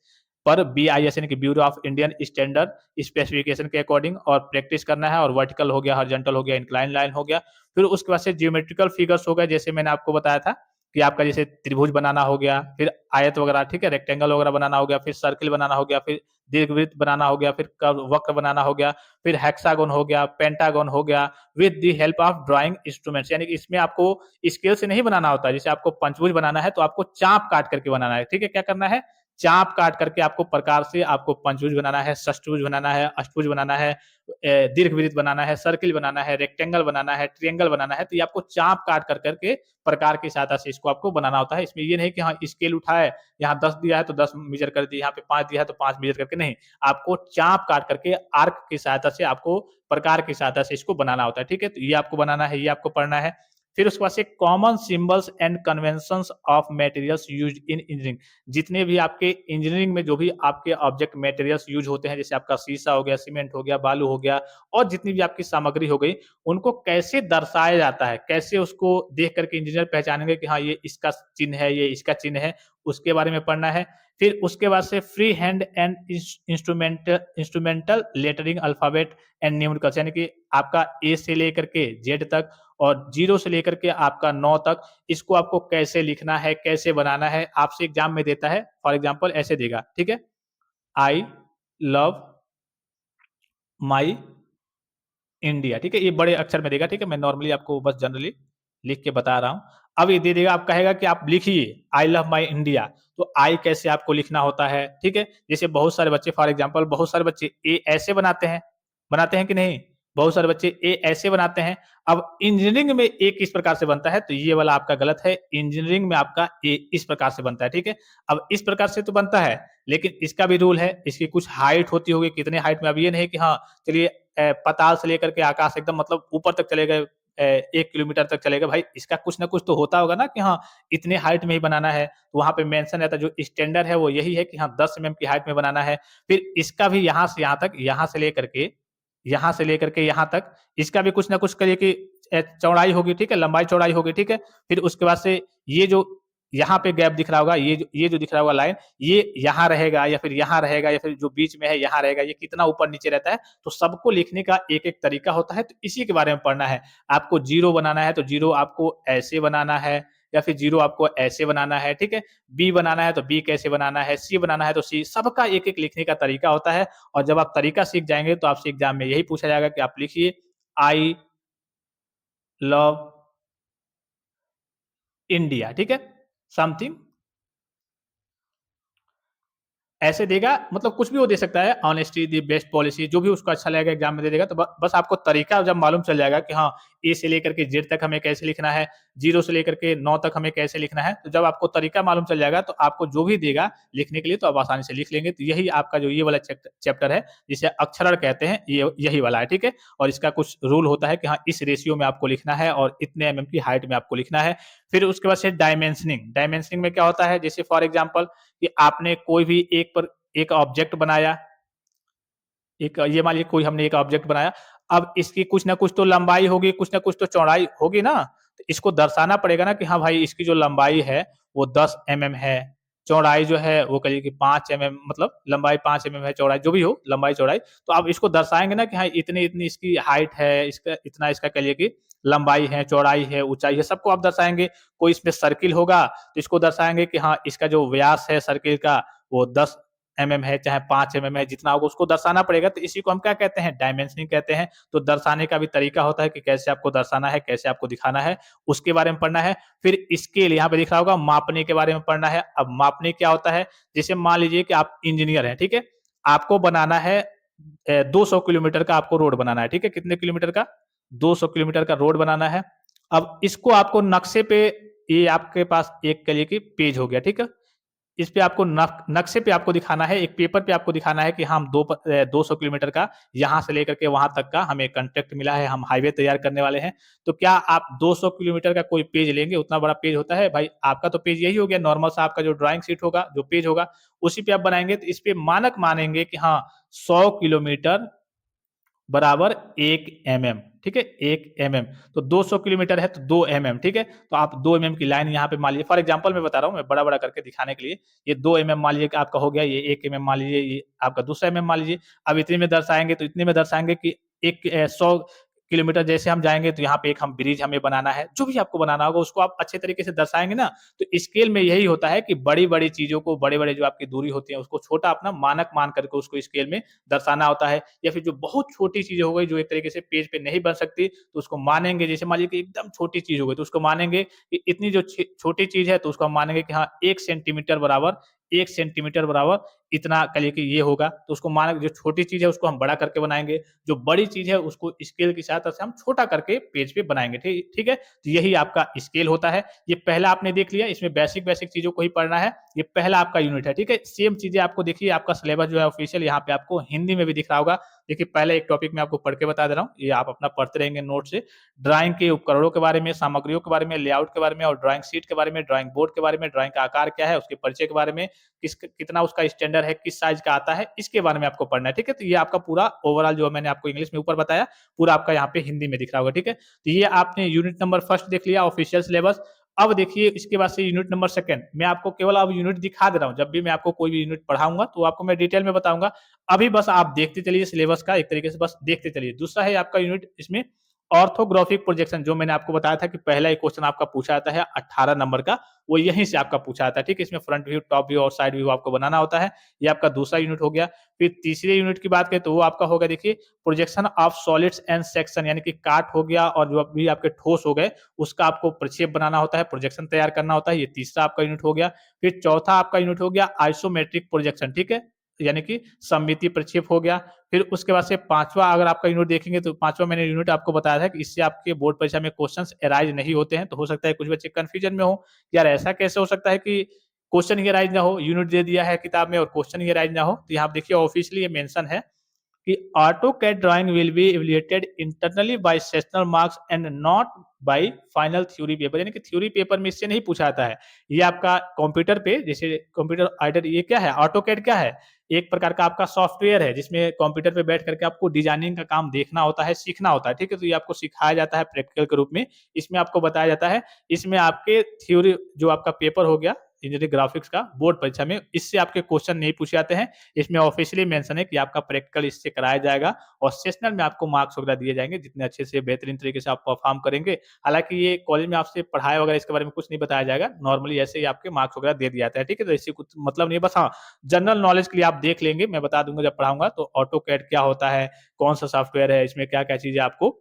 S1: per BIS यानी कि bureau of Indian standard specification के अकॉर्डिंग, और प्रैक्टिस करना है। और वर्टिकल हो गया, हॉरिजॉन्टल हो गया, इंक्लाइन लाइन हो गया। फिर उसके बाद से ज्योमेट्रिकल फिगर्स हो गए, जैसे मैंने आपको बताया था कि आपका जैसे त्रिभुज बनाना हो गया, फिर आयत वगैरह, ठीक है, रेक्टेंगल वगैरह बनाना हो गया, फिर सर्किल बनाना हो गया, फिर दीर्घवृत्त बनाना हो गया, फिर कर्व वक्र बनाना हो गया, फिर हेक्सागोन हो गया, पेंटागोन हो गया, with the help of drawing instruments. यानी कि इसमें आपको स्केल से नहीं बनाना होता है, जैसे आपको पंचभुज बनाना है तो आपको चाप काट करके बनाना है, ठीक है। क्या करना है, चाप काट करके आपको प्रकार से आपको पंचभुज बनाना है, षष्ठभुज बनाना है, अष्टभुज बनाना है, दीर्घवृत्त बनाना है, सर्किल बनाना है, रेक्टेंगल बनाना है, ट्रिएंगल बनाना है। तो ये आपको चाप काट कर करके प्रकार की सहायता से इसको आपको बनाना होता है। इसमें ये नहीं कि हाँ स्केल उठाए, यहाँ 10 दिया है तो 10 मीजर कर दिया, यहाँ पे 5 दिया है तो 5 मीजर करके, नहीं, आपको चाप काट करके आर्क की सहायता से, आपको प्रकार की सहायता से इसको बनाना होता है, ठीक है। तो ये आपको बनाना है, ये आपको पढ़ना है। फिर उसके बाद से common symbols and conventions of materials used in engineering, जितने भी आपके इंजीनियरिंग में जो भी आपके ऑब्जेक्ट मटेरियल्स यूज होते हैं, जैसे आपका शीशा हो गया, सीमेंट हो गया, बालू हो गया, और जितनी भी आपकी सामग्री हो गई, उनको कैसे दर्शाया जाता है, कैसे उसको देख करके इंजीनियर पहचानेंगे कि हाँ ये इसका चिन्ह है, ये इसका चिन्ह है, उसके बारे में पढ़ना है। फिर उसके बाद से free hand and instrumental lettering alphabet and numericals, यानी कि आपका ए से लेकर के जेड तक और 0 से लेकर के आपका 9 तक, इसको आपको कैसे लिखना है, कैसे बनाना है, आपसे एग्जाम में देता है। फॉर एग्जांपल ऐसे देगा, ठीक है, आई लव माई इंडिया, ठीक है, ये बड़े अक्षर में देगा, ठीक है, मैं नॉर्मली आपको बस जनरली लिख के बता रहा हूं। अब ये दे देगा, आप कहेगा कि आप लिखिए आई लव माई इंडिया, तो आई कैसे आपको लिखना होता है, ठीक है। जैसे बहुत सारे बच्चे, फॉर एग्जांपल बहुत सारे बच्चे ए ऐसे बनाते हैं कि नहीं, बहुत सारे बच्चे ए ऐसे बनाते हैं। अब इंजीनियरिंग में ए किस प्रकार से बनता है, तो ये वाला आपका गलत है, इंजीनियरिंग में आपका ए इस प्रकार से बनता है, ठीक है। अब इस प्रकार से तो बनता है, लेकिन इसका भी रूल है, इसकी कुछ हाइट होती होगी, कितने हाइट में, अब ये नहीं कि हाँ चलिए पाताल से लेकर के आकाश एकदम मतलब ऊपर तक चले गए, 1 किलोमीटर तक चलेगा, भाई इसका कुछ ना कुछ तो होता होगा ना कि हाँ इतने हाइट में ही बनाना है, तो वहां पे मेंशन रहता है, जो स्टैंडर्ड है वो यही है कि हाँ 10 mm की हाइट में बनाना है। फिर इसका भी यहाँ से यहाँ तक, यहाँ से लेकर के यहाँ तक, इसका भी कुछ ना कुछ करिए कि चौड़ाई होगी, ठीक है, लंबाई चौड़ाई होगी, ठीक है। फिर उसके बाद से ये जो यहाँ पे गैप दिख रहा होगा, ये जो दिख रहा होगा लाइन, ये यहाँ रहेगा या फिर यहाँ रहेगा या फिर जो बीच में है यहाँ रहेगा, ये कितना ऊपर नीचे रहता है, तो सबको लिखने का एक एक तरीका होता है, तो इसी के बारे में पढ़ना है। आपको 0 बनाना है तो 0 आपको ऐसे बनाना है, या फिर 0 आपको ऐसे बनाना है, ठीक है। बी बनाना है तो बी कैसे बनाना है, सी बनाना है तो सी, सबका एक एक लिखने का तरीका होता है। और जब आप तरीका सीख जाएंगे तो आपसे एग्जाम में यही पूछा जाएगा कि आप लिखिए आई लव इंडिया, ठीक है, समथिंग ऐसे देगा, मतलब कुछ भी वो दे सकता है, ऑनेस्टी दी बेस्ट पॉलिसी, जो भी उसको अच्छा लगेगा एग्जाम में दे देगा। तो बस आपको तरीका जब मालूम चल जाएगा कि हाँ ए से लेकर के जेड तक हमें कैसे लिखना है, 0 से लेकर के 9 तक हमें कैसे लिखना है, तो जब आपको तरीका मालूम चल जाएगा तो आपको जो भी देगा लिखने के लिए तो आप आसानी से लिख लेंगे। तो यही आपका जो ये वाला चैप्टर है, जिसे अक्षरण कहते हैं, ये यही वाला है, ठीक है। और इसका कुछ रूल होता है कि हाँ इस रेशियो में आपको लिखना है और इतने mm की हाइट में आपको लिखना है। फिर उसके बाद से डायमेंशनिंग में क्या होता है, जैसे फॉर एग्जाम्पल कि आपने कोई भी एक ऑब्जेक्ट बनाया, एक ये मान लीजिए कोई हमने एक ऑब्जेक्ट बनाया, अब इसकी कुछ ना कुछ तो लंबाई होगी, कुछ ना कुछ तो चौड़ाई होगी ना, तो इसको दर्शाना पड़ेगा ना कि हाँ भाई इसकी जो लंबाई है वो 10 mm है, चौड़ाई जो है वो कहिए कि 5 mm, मतलब लंबाई 5 mm है, चौड़ाई जो भी हो, लंबाई चौड़ाई, तो आप इसको दर्शाएंगे ना कि हाँ इतनी इतनी इसकी हाइट है, इसका इतना इसका कहिए कि लंबाई है, चौड़ाई है, ऊंचाई है, सबको आप दर्शाएंगे। कोई इसमें सर्किल होगा तो इसको दर्शाएंगे कि हाँ इसका जो व्यास है सर्किल का वो 10 mm है, चाहे 5 mm है, जितना होगा उसको दर्शाना पड़ेगा। तो इसी को हम क्या कहते हैं, डायमेंशनिंग कहते हैं। तो दर्शाने का भी तरीका होता है कि कैसे आपको दर्शाना है, कैसे आपको दिखाना है, उसके बारे में पढ़ना है। फिर स्केल यहाँ पे दिख रहा होगा, मापने के बारे में पढ़ना है। अब मापने क्या होता है, जैसे मान लीजिए कि आप इंजीनियर हैं, ठीक है, आपको बनाना है 200 किलोमीटर का आपको रोड बनाना है, ठीक है। कितने किलोमीटर का? 200 किलोमीटर का रोड बनाना है। अब इसको आपको नक्शे पे, ये आपके पास एक कहिए कि पेज हो गया, ठीक है। इस पे आपको नक्शे पे आपको दिखाना है, एक पेपर पे आपको दिखाना है कि हम 200 किलोमीटर का यहाँ से लेकर के वहां तक का हमें कॉन्ट्रैक्ट मिला है, हम हाईवे तैयार करने वाले हैं। तो क्या आप 200 किलोमीटर का कोई पेज लेंगे? उतना बड़ा पेज होता है भाई? आपका तो पेज यही हो गया नॉर्मल सा, आपका जो ड्राइंग शीट होगा, जो पेज होगा, उसी पे आप बनाएंगे। तो इस पे मानक मानेंगे कि हाँ, 100 किलोमीटर बराबर 1 mm, ठीक है। 1 mm, तो 200 किलोमीटर है तो 2 mm, ठीक है। तो आप 2 mm की लाइन यहाँ पे मान लीजिए, फॉर एग्जांपल मैं बता रहा हूँ, मैं बड़ा बड़ा करके दिखाने के लिए। ये 2 mm मान लीजिए कि आपका हो गया, ये 1 mm मान लीजिए, ये आपका दूसरा mm मान लीजिए। अब इतने में दर्शाएंगे तो इतने में दर्शाएंगे कि 100 किलोमीटर जैसे हम जाएंगे तो यहाँ पे एक हम ब्रिज हमें बनाना है। जो भी आपको बनाना होगा उसको आप अच्छे तरीके से दर्शाएंगे ना। तो स्केल में यही होता है कि बड़ी बड़ी चीजों को, बड़े बड़े जो आपकी दूरी होती है उसको छोटा अपना मानक मान करके उसको स्केल में दर्शाना होता है। या फिर जो बहुत छोटी चीजें हो गई जो एक तरीके से पेज पे नहीं बन सकती, तो उसको मानेंगे। जैसे मान लीजिए कि एकदम छोटी चीज हो गई तो उसको मानेंगे कि इतनी जो छोटी चीज है, तो उसको हम मानेंगे कि हाँ, 1 सेंटीमीटर बराबर इतना कहिए कि ये होगा। तो उसको माना, जो छोटी चीज है उसको हम बड़ा करके बनाएंगे, जो बड़ी चीज है उसको स्केल की सहायता से हम छोटा करके पेज पे बनाएंगे, ठीक ठीक है। तो यही आपका स्केल होता है। ये पहला आपने देख लिया, इसमें बेसिक बेसिक चीजों को ही पढ़ना है। ये पहला आपका यूनिट है, ठीक है। सेम चीजें आपको देखिए, आपका सिलेबस जो है ऑफिशियल यहाँ पे आपको हिंदी में भी दिख रहा होगा। देखिए, पहले एक टॉपिक मैं आपको पढ़ के बता दे रहा हूँ, ये आप अपना पढ़ते रहेंगे नोट से। ड्राइंग के उपकरणों के बारे में, सामग्रियों के बारे में, लेआउट के बारे में, और ड्राइंग शीट के बारे में, ड्राइंग बोर्ड के बारे में, ड्राइंग का आकार क्या है, उसके परिचय के बारे में, कितना उसका स्टैंडर्ड है, किस साइज का आता है, इसके बारे में आपको पढ़ना है, ठीक है। तो ये आपका पूरा ओवरऑल जो मैंने आपको इंग्लिश में ऊपर बताया, पूरा आपका यहाँ पे हिंदी में दिख रहा होगा, ठीक है। तो ये आपने यूनिट नंबर फर्स्ट देख लिया, ऑफिशियल सिलेबस। अब देखिए इसके बाद से यूनिट नंबर सेकंड, मैं आपको केवल अब यूनिट दिखा दे रहा हूँ। जब भी मैं आपको कोई भी यूनिट पढ़ाऊंगा तो आपको मैं डिटेल में बताऊंगा। अभी बस आप देखते चलिए सिलेबस का, एक तरीके से बस देखते चलिए। दूसरा है आपका यूनिट इसमें ऑर्थोग्राफिक प्रोजेक्शन, जो मैंने आपको बताया था कि पहला एक क्वेश्चन आपका पूछा जाता है 18 नंबर का, वो यहीं से आपका पूछा जाता है, ठीक है। इसमें फ्रंट व्यू, टॉप व्यू और साइड व्यू आपको बनाना होता है। ये आपका दूसरा यूनिट हो गया। फिर तीसरे यूनिट की बात करें तो वो आपका होगा, देखिए, projection of solids and section, यानी कि काट हो गया और जो भी आपके ठोस हो गए उसका आपको प्रक्षेप बनाना होता है, प्रोजेक्शन तैयार करना होता है। ये तीसरा आपका यूनिट हो गया। फिर चौथा आपका यूनिट हो गया आइसोमेट्रिक प्रोजेक्शन, ठीक है, यानी कि सममितीय प्रक्षेप हो गया। फिर उसके बाद से पांचवा अगर आपका यूनिट देखेंगे तो पांचवा मैंने यूनिट आपको बताया था कि इससे आपके बोर्ड परीक्षा में क्वेश्चंस अराइज नहीं होते हैं। तो हो सकता है कुछ बच्चे कंफ्यूजन में हो, यार ऐसा कैसे हो सकता है कि क्वेश्चन ही अराइज ना हो, यूनिट दे दिया है किताब में और क्वेश्चन ही अराइज ना हो। तो यहाँ देखिए ऑफिशियली ये मेंशन है कि AutoCAD drawing will be evaluated internally by sessional marks and not by final theory paper, यानी कि थ्योरी पेपर में इससे नहीं पूछा जाता है। ये आपका कंप्यूटर पे, जैसे कंप्यूटर आइडर, ये क्या है, AutoCAD क्या है, एक प्रकार का आपका सॉफ्टवेयर है जिसमें कंप्यूटर पे बैठ करके आपको डिजाइनिंग का काम देखना होता है, सीखना होता है, ठीक है। तो ये आपको सिखाया जाता है प्रैक्टिकल के रूप में, इसमें आपको बताया जाता है। इसमें आपके थ्योरी जो आपका पेपर हो गया इंजीनियरिंग ग्राफिक्स का बोर्ड परीक्षा में, इससे आपके क्वेश्चन नहीं पूछे जाते हैं। इसमें ऑफिशियली मेंशन है कि आपका प्रैक्टिकल इससे कराया जाएगा और सेशनल में आपको मार्क्स वगैरह दिए जाएंगे जितने अच्छे से बेहतरीन तरीके से आप परफॉर्म करेंगे। हालांकि ये कॉलेज में आपसे पढ़ाई वगैरह इसके बारे में कुछ नहीं बताया जाएगा, नॉर्मली ऐसे ही आपके मार्क्स वगैरह दे दिया जाता है, ठीक है। तो इससे कुछ मतलब नहीं है, बस हाँ, जनरल नॉलेज के लिए आप देख लेंगे, मैं बता दूंगा जब पढ़ाऊंगा। तो ऑटो कैड क्या होता है, कौन सा सॉफ्टवेयर है, इसमें क्या क्या चीजें आपको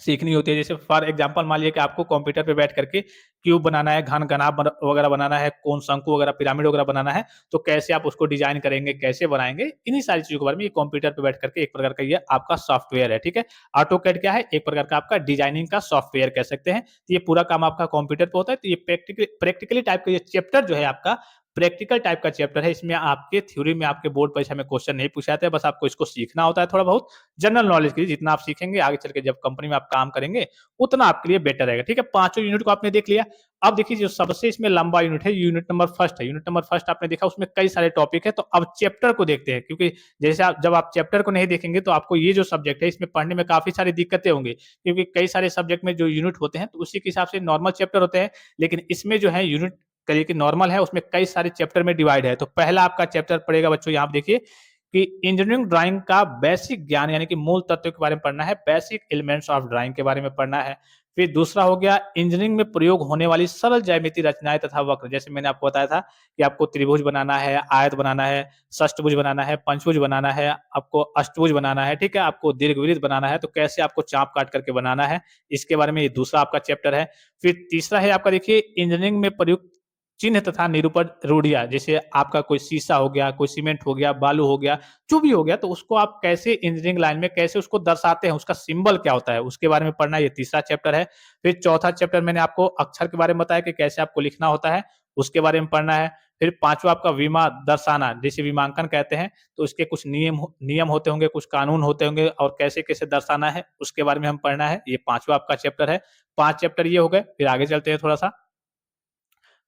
S1: सीखनी होती है। जैसे फॉर एग्जांपल मान लीजिए कि आपको कंप्यूटर पे बैठ करके क्यूब बनाना है, घन घनाभ वगैरह बनाना है, कोन शंकु वगैरह, पिरामिड वगैरह बनाना है, तो कैसे आप उसको डिजाइन करेंगे, कैसे बनाएंगे, इन्हीं सारी चीजों के बारे में ये कंप्यूटर पे बैठ करके एक प्रकार का ये आपका सॉफ्टवेयर है, ठीक है। ऑटोकैड क्या है, एक प्रकार का आपका डिजाइनिंग का सॉफ्टवेयर कह सकते हैं। तो ये पूरा काम आपका कंप्यूटर पे होता है। तो ये प्रैक्टिकली टाइप का ये चैप्टर जो है आपका प्रैक्टिकल टाइप का चैप्टर है। इसमें आपके थ्योरी में आपके बोर्ड परीक्षा में क्वेश्चन नहीं पूछे जाते हैं, बस आपको इसको सीखना होता है थोड़ा बहुत। जनरल नॉलेज के लिए जितना आप सीखेंगे आगे चल के जब कंपनी में आप काम करेंगे उतना आपके लिए बेटर रहेगा, ठीक है। पांचों यूनिट को आपने देख लिया। अब देखिए जो सबसे इसमें लंबा यूनिट है, यूनिट नंबर फर्स्ट है। यूनिट नंबर फर्स्ट आपने देखा, उसमें कई सारे टॉपिक है। तो अब चैप्टर को देखते हैं, क्योंकि जैसे आप जब आप चैप्टर को नहीं देखेंगे तो आपको ये जो सब्जेक्ट है इसमें पढ़ने में काफी सारी दिक्कतें होंगी, क्योंकि कई सारे सब्जेक्ट में जो यूनिट होते हैं तो उसी के हिसाब से नॉर्मल चैप्टर होते हैं। लेकिन इसमें जो है यूनिट करिए कि नॉर्मल है, उसमें कई सारे चैप्टर में डिवाइड है। तो पहला आपका चैप्टर पड़ेगा बच्चों, यहाँ आप देखिए कि इंजीनियरिंग ड्राइंग का बेसिक ज्ञान, यानी कि मूल तत्व के बारे में पढ़ना है, बेसिक एलिमेंट्स ऑफ ड्राइंग के बारे में पढ़ना है। फिर दूसरा हो गया इंजीनियरिंग में प्रयोग होने वाली सरल ज्यामितीय रचनाएं तथा वक्र। जैसे मैंने आपको बताया था कि आपको त्रिभुज बनाना है, आयत बनाना है, षष्टभुज बनाना है, पंचभुज बनाना है, आपको अष्टभुज बनाना है, ठीक है, आपको दीर्घवृत्त बनाना है, तो कैसे आपको चाप काट करके बनाना है, इसके बारे में ये दूसरा आपका चैप्टर है। फिर तीसरा है आपका देखिए इंजीनियरिंग में प्रयुक्त चिन्ह तथा निरूपण रूढ़ियाँ, जैसे आपका कोई शीशा हो गया, कोई सीमेंट हो गया, बालू हो गया, जो भी हो गया, तो उसको आप कैसे इंजीनियरिंग लाइन में कैसे उसको दर्शाते हैं, उसका सिंबल क्या होता है, उसके बारे में पढ़ना, ये तीसरा चैप्टर है। फिर चौथा चैप्टर मैंने आपको अक्षर के बारे में बताया कि कैसे आपको लिखना होता है, उसके बारे में पढ़ना है। फिर पाँचवाँ आपका विमा दर्शाना, जिसे विमांकन कहते हैं, तो इसके कुछ नियम होते होंगे, कुछ कानून होते होंगे और कैसे-कैसे दर्शाना है, उसके बारे में हम पढ़ना है। ये 5वाँ आपका चैप्टर है। 5 चैप्टर ये हो गए, फिर आगे चलते हैं थोड़ा-सा।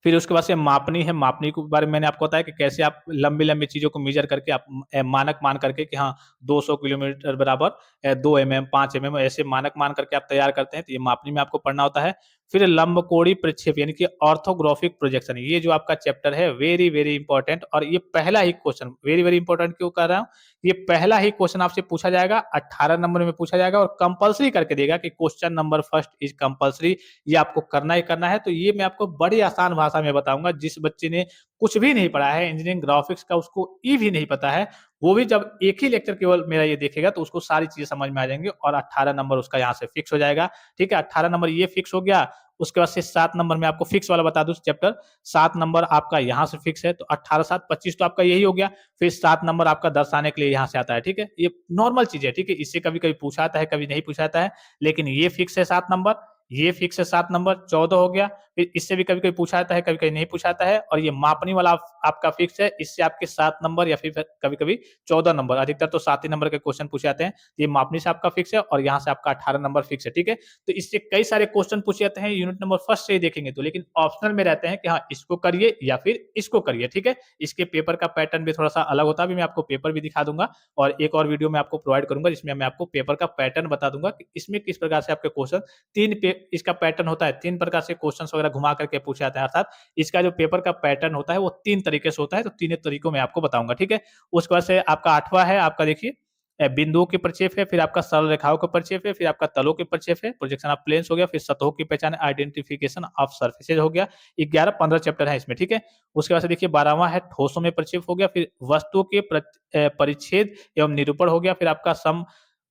S1: फिर उसके बाद से मापनी है, मापनी के बारे में मैंने आपको बताया कि कैसे आप लंबी-लंबी चीज़ों को मेज़र करके आप मानक मान करके कि हाँ, 200 किलोमीटर बराबर 2 एमएम, 5 एमएम ऐसे मानक मान करके आप तैयार करते हैं, तो ये मापनी में आपको पढ़ना होता है। फिर लंबकोणीय प्रक्षेप यानी कि ऑर्थोग्राफिक प्रोजेक्शन, ये जो आपका चैप्टर है वेरी, वेरी इंपॉर्टेंट और ये पहला ही क्वेश्चन वेरी, वेरी इंपॉर्टेंट क्यों कर रहा हूँ? ये पहला ही क्वेश्चन आपसे पूछा जाएगा, 18 नंबर में पूछा जाएगा और कंपल्सरी करके देगा कि question number first is compulsory, ये आपको करना ही करना है। तो ये मैं आपको बड़ी आसान भाषा में बताऊँगा, जिस बच्चे ने कुछ भी नहीं पढ़ा है, इंजीनियरिंग ग्राफिक्स का उसको ई भी नहीं पता है, वो भी जब एक ही लेक्चर केवल मेरा ये देखेगा तो उसको सारी चीज़ें समझ में आ जाएँगी और 18 नंबर उसका यहाँ से फिक्स हो जाएगा। ठीक है? 18 नंबर ये फिक्स हो गया, उसके बाद से 7 नंबर मैं आपको फिक्स वाला बता दूँ चैप्टर, 7 नंबर आपका यहाँ से फिक्स है, तो 18 7 25 तो आपका यही हो गया। फिर 7 नंबर आपका दर्शाने के लिए यहाँ से आता है, ठीक है? ये नॉर्मल चीज़ है, ठीक है? इससे कभी-कभी पूछा जाता है, कभी नहीं पूछा जाता है, लेकिन ये फिक्स है 7 नंबर, ये फिक्स है 7 नंबर, 14 हो गया। फिर इससे भी कभी-कभी पूछा जाता है, कभी-कभी नहीं पूछा जाता है और ये मापनी वाला आपका फिक्स है, इससे आपके 7 नंबर या फिर कभी-कभी 14 नंबर, अधिकतर तो 7 ही नंबर के क्वेश्चन पूछे जाते हैं। ये मापनी से आपका फिक्स है और यहाँ से आपका 18 नंबर फिक्स है, ठीक है? तो इससे कई सारे क्वेश्चन पूछे जाते हैं, यूनिट नंबर फर्स्ट से ही देखेंगे तो, लेकिन ऑप्शनल में रहते हैं कि हाँ, इसको करिए या फिर इसको करिए, ठीक है? इसके पेपर का पैटर्न भी थोड़ा-सा अलग होता है, अभी मैं आपको पेपर भी दिखा दूँगा और एक और वीडियो मैं आपको प्रोवाइड करूँगा, जिसमें मैं आपको पेपर का पैटर्न बता दूँगा कि इसमें किस प्रकार से आपके क्वेश्चन 3 पे इसका पैटर्न होता है, 3 प्रकार से क्वेश्चन्स वगैरह घुमा करके पूछे जाते हैं, अर्थात इसका जो पेपर का पैटर्न होता है, वो 3 तरीके से होता है, तो तीनों तरीकों में आपको बताऊँगा, ठीक है? उसके बाद से आपका 8वाँ है, आपका देखिए बिंदुओं की प्रक्षेप है, फिर आपका सरल रेखाओं का प्रक्षेप है, फिर आपका तलों के प्रक्षेप है, प्रोजेक्शन ऑफ प्लेन्स हो गया, फिर सतहों की पहचान आइडेंटिफिकेशन ऑफ सर्फेसेज हो गया। 11-15 चैप्टर है इसमें, ठीक है? उसके बाद से देखिए 12वां है ठोसों में प्रक्षेप हो गया, फिर वस्तुओं के परिच्छेद एवं निरूपण हो गया, फिर आपका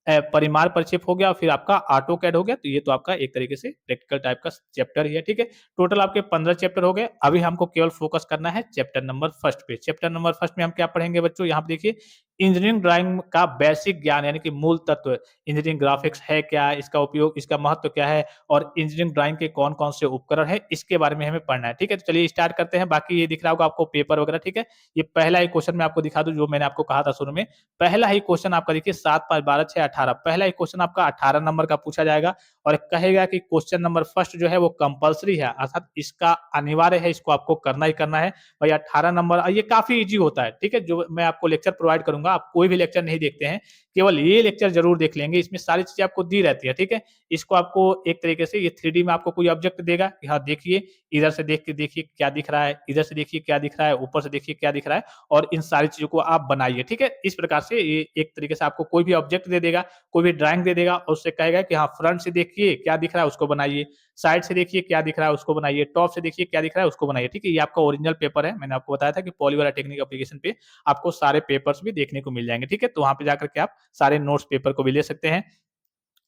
S1: परिमाण प्रक्षेप हो गया, फिर आपका ऑटोकैड हो गया, तो ये तो आपका एक तरीके से प्रैक्टिकल टाइप का चैप्टर ही है, ठीक है? टोटल आपके 15 चैप्टर हो गए, अभी हमको केवल फोकस करना है चैप्टर नंबर फर्स्ट पे। चैप्टर नंबर फर्स्ट में हम क्या पढ़ेंगे बच्चों? यहाँ पे देखिए इंजीनियरिंग ड्राइंग का बेसिक ज्ञान यानी कि मूल तत्व, इंजीनियरिंग ग्राफिक्स है क्या, इसका उपयोग, इसका महत्व क्या है और इंजीनियरिंग ड्राइंग के कौन-कौन से उपकरण हैं, इसके बारे में हमें पढ़ना है, ठीक है? तो चलिए स्टार्ट करते हैं, बाकी ये दिख रहा होगा आपको पेपर वगैरह, ठीक है? ये पहला ही क्वेश्चन मैं आपको दिखा दूँ, जो मैंने आपको कहा था शुरू में, पहला ही क्वेश्चन आपका देखिए 7, 5, 12, 6, 18, पहला ही क्वेश्चन आपका 18 नंबर का पूछा जाएगा और कहेगा कि क्वेश्चन नंबर फर्स्ट जो है वो कंपल्सरी है, अर्थात इसका अनिवार्य है, इसको आपको करना ही करना है। भाई 18 नंबर ये काफ़ी ईज़ी होता है, ठीक है? जो मैं आपको लेक्चर प्रोवाइड करूँगा, आप कोई भी लेक्चर नहीं देखते हैं, केवल ये लेक्चर ज़रूर देख लेंगे, इसमें सारी चीज़ें आपको दी रहती है, ठीक है? इसको आपको एक तरीके से ये 3D में आपको कोई ऑब्जेक्ट देगा कि हाँ, देखिए, इधर से देख के देखिए क्या दिख रहा है, इधर से देखिए क्या दिख रहा है, ऊपर से देखिए क्या दिख रहा है और इन सारी चीज़ों को आप बनाइए, ठीक है? इस प्रकार से ये एक तरीके से आपको कोई भी ऑब्जेक्ट दे देगा, कोई भी ड्राइंग दे देगा और उससे कहेगा कि हाँ, फ्रंट से देखिए क्या दिख रहा है उसको बनाइए, साइड से देखिए क्या दिख रहा है उसको बनाइए, टॉप से देखिए क्या दिख रहा है उसको बनाइए, ठीक है? ये आपका ओरिजिनल पेपर है, मैंने आपको बताया था कि पॉलीवाला टेक्निक एप्लीकेशन पे आपको सारे पेपर्स भी देखने को मिल जाएँगे, ठीक है? तो वहाँ पे जाकर के आप सारे नोट्स पेपर को भी ले सकते हैं।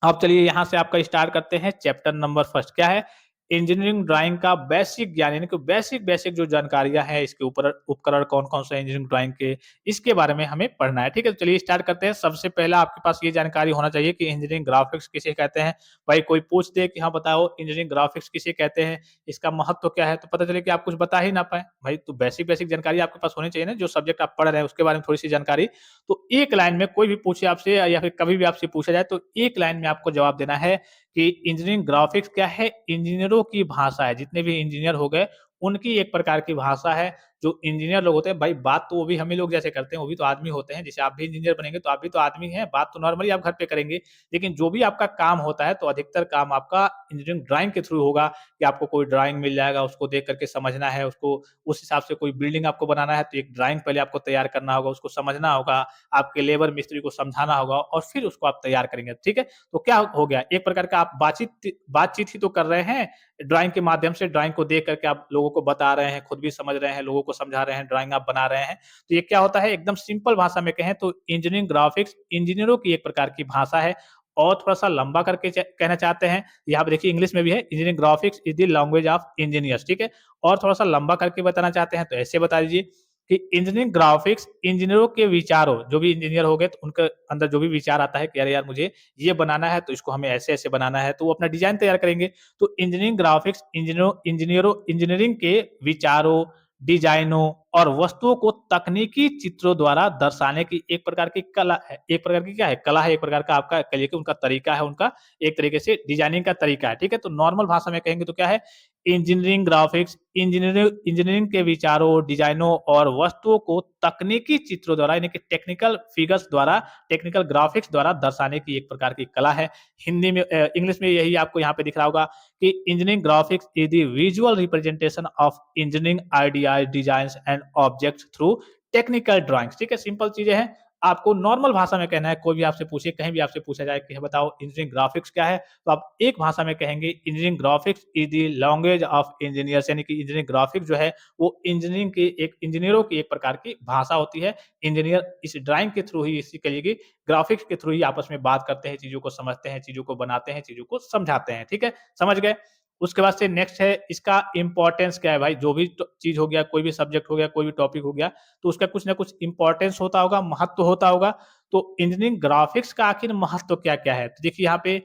S1: अब चलिए यहाँ से आपका स्टार्ट करते हैं चैप्टर नंबर फर्स्ट क्या है? इंजीनियरिंग ड्राइंग का बेसिक ज्ञान यानी कि बेसिक जो जानकारियाँ हैं इसके ऊपर उपकरण कौन-कौन से हैं इंजीनियरिंग ड्राइंग के, इसके बारे में हमें पढ़ना है, ठीक है? तो चलिए स्टार्ट करते हैं। सबसे पहला आपके पास ये जानकारी होना चाहिए कि इंजीनियरिंग ग्राफिक्स किसे कहते हैं? भाई कोई पूछ दे कि हाँ बताओ इंजीनियरिंग ग्राफिक्स किसे कहते हैं? इसका महत्व क्या है? तो पता चले कि आप कुछ बता ही ना पाएँ। भाई तो बेसिक जानकारी आपके पास होनी चाहिए ना, जो सब्जेक्ट आप पढ़ रहे हैं उसके बारे में थोड़ी-सी जानकारी। तो एक लाइन में कोई भी पूछे आपसे या फिर कभी भी आपसे पूछा जाए तो एक लाइन में आपको जवाब देना है कि इंजीनियरिंग ग्राफिक्स क्या है? इंजीनियरों की भाषा है। जितने भी इंजीनियर हो गए, उनकी एक प्रकार की भाषा है। जो इंजीनियर लोग होते हैं, भाई बात तो वो भी हम ही लोग जैसे करते हैं, वो भी तो आदमी होते हैं। जैसे आप भी इंजीनियर बनेंगे तो आप भी तो आदमी हैं, बात तो नॉर्मली आप घर पे करेंगे। लेकिन जो भी आपका काम होता है, तो अधिकतर काम आपका इंजीनियरिंग ड्राइंग के थ्रू होगा कि आपको कोई ड्राइंग मिल जाएगा, उसको देख कर के समझना है, उसको उस हिसाब से कोई बिल्डिंग आपको बनाना है, तो एक ड्राइंग पहले आपको तैयार करना होगा, उसको समझना होगा, आपके लेबर मिस्त्री को समझाना होगा और फिर उसको आप तैयार करेंगे, ठीक है? तो क्या हो गया, एक प्रकार का आप बातचीत ही तो कर रहे हैं, ड्राइंग के माध्यम से ड्राइंग को देख करके आप लोगों को बता रहे हैं, खुद भी समझ रहे हैं, लोगों को समझा रहे हैं, ड्राइंग आप बना रहे हैं। तो ये क्या होता है एकदम सिंपल भाषा में कहें तो इंजीनियरिंग ग्राफिक्स इंजीनियरों की एक प्रकार की भाषा है और थोड़ा-सा लंबा करके कहना चाहते हैं, यहाँ पे देखिए इंग्लिश में भी है, engineering graphics is the language of engineers, ठीक है? और थोड़ा-सा लंबा करके बताना चाहते हैं तो ऐसे बता दीजिए कि इंजीनियरिंग ग्राफिक्स इंजीनियरों के विचारों, जो भी इंजीनियर हो गए तो उनके अंदर जो भी विचार आता है कि अरे यार मुझे ये बनाना है तो इसको हमें ऐसे-ऐसे बनाना है, तो वो अपना डिज़ाइन तैयार करेंगे। तो इंजीनियरिंग ग्राफिक्स इंजीनियरिंग के विचारों, डिजाइनों और वस्तुओं को तकनीकी चित्रों द्वारा दर्शाने की एक प्रकार की कला है। एक प्रकार की क्या है? कला है, एक प्रकार का आपका कहिए कि उनका तरीका है, उनका एक तरीके से डिजाइनिंग का तरीका है, ठीक है? तो नॉर्मल भाषा में कहेंगे तो क्या है? इंजीनियरिंग ग्राफिक्स इंजीनियरिंग के विचारों, डिजाइनों और वस्तुओं को तकनीकी चित्रों द्वारा यानी कि टेक्निकल फिगर्स द्वारा, टेक्निकल ग्राफिक्स द्वारा दर्शाने की एक प्रकार की कला है। हिंदी में इंग्लिश में यही आपको यहाँ पे दिख रहा होगा कि engineering graphics is the visual representation of engineering ideas, designs and objects through technical drawings, ठीक है? सिंपल चीजें हैं, आपको नॉर्मल भाषा में कहना है। कोई भी आपसे पूछे, कहीं भी आपसे पूछा जाए कि बताओ इंजीनियरिंग ग्राफिक्स क्या है, तो आप एक भाषा में कहेंगे engineering graphics is the language of engineers, यानी कि इंजीनियरिंग ग्राफिक्स जो है वो इंजीनियरिंग की एक इंजीनियरों की एक प्रकार की भाषा होती है। इंजीनियर इस ड्राइंग के थ्रू ही, इसी कहिए कि ग्राफिक्स के थ्रू ही आपस में बात करते हैं, चीजों को समझते हैं, चीजों को बनाते हैं, चीजों को समझाते हैं, ठीक है? समझ गए? उसके बाद से नेक्स्ट है इसका इंपॉर्टेंस क्या है भाई? जो भी चीज हो गया, कोई भी सब्जेक्ट हो गया, कोई भी टॉपिक हो गया, तो उसका कुछ ना कुछ इंपॉर्टेंस होता होगा, महत्व होता होगा। तो इंजीनियरिंग ग्राफिक्स का आखिर महत्व क्या-क्या है? तो देखिए यहाँ पे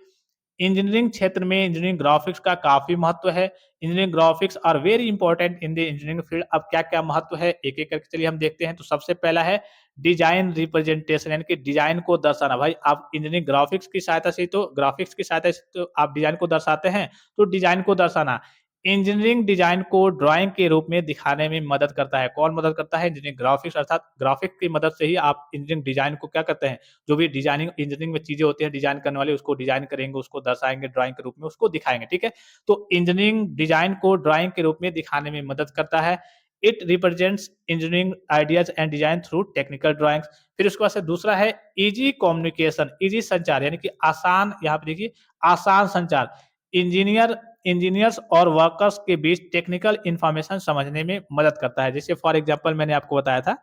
S1: इंजीनियरिंग क्षेत्र में इंजीनियरिंग ग्राफिक्स का काफ़ी महत्व है। Engineering graphics are very important in the engineering field. अब क्या-क्या महत्व है, एक-एक करके चलिए हम देखते हैं। तो सबसे पहला है डिज़ाइन रिप्रेजेंटेशन, यानी कि डिज़ाइन को दर्शाना। भाई आप इंजीनियरिंग ग्राफिक्स की सहायता से तो आप डिज़ाइन को दर्शाते हैं, तो डिज़ाइन को दर्शाना। इंजीनियरिंग डिज़ाइन को ड्राइंग के रूप में दिखाने में मदद करता है। कौन मदद करता है? इंजीनियरिंग ग्राफिक्स, अर्थात ग्राफिक की मदद से ही आप इंजीनियरिंग डिज़ाइन को क्या करते हैं, जो भी डिजाइनिंग इंजीनियरिंग में चीजें होती हैं, डिजाइन करने वाले उसको डिजाइन करेंगे, उसको दर्शाएंगे ड्राइंग के रूप में, उसको दिखाएंगे, ठीक है? तो इंजीनियरिंग डिजाइन को ड्राइंग के रूप में दिखाने में मदद करता है। It represents engineering ideas and design through technical drawings. फिर उसके बाद से दूसरा है इजी कम्युनिकेशन, इजी संचार, यानी कि आसान, यहाँ पे देखिए आसान संचार। इंजीनियर इंजीनियर्स और वर्कर्स के बीच टेक्निकल इंफॉर्मेशन समझने में मदद करता है। जैसे फॉर एग्जांपल मैंने आपको बताया था,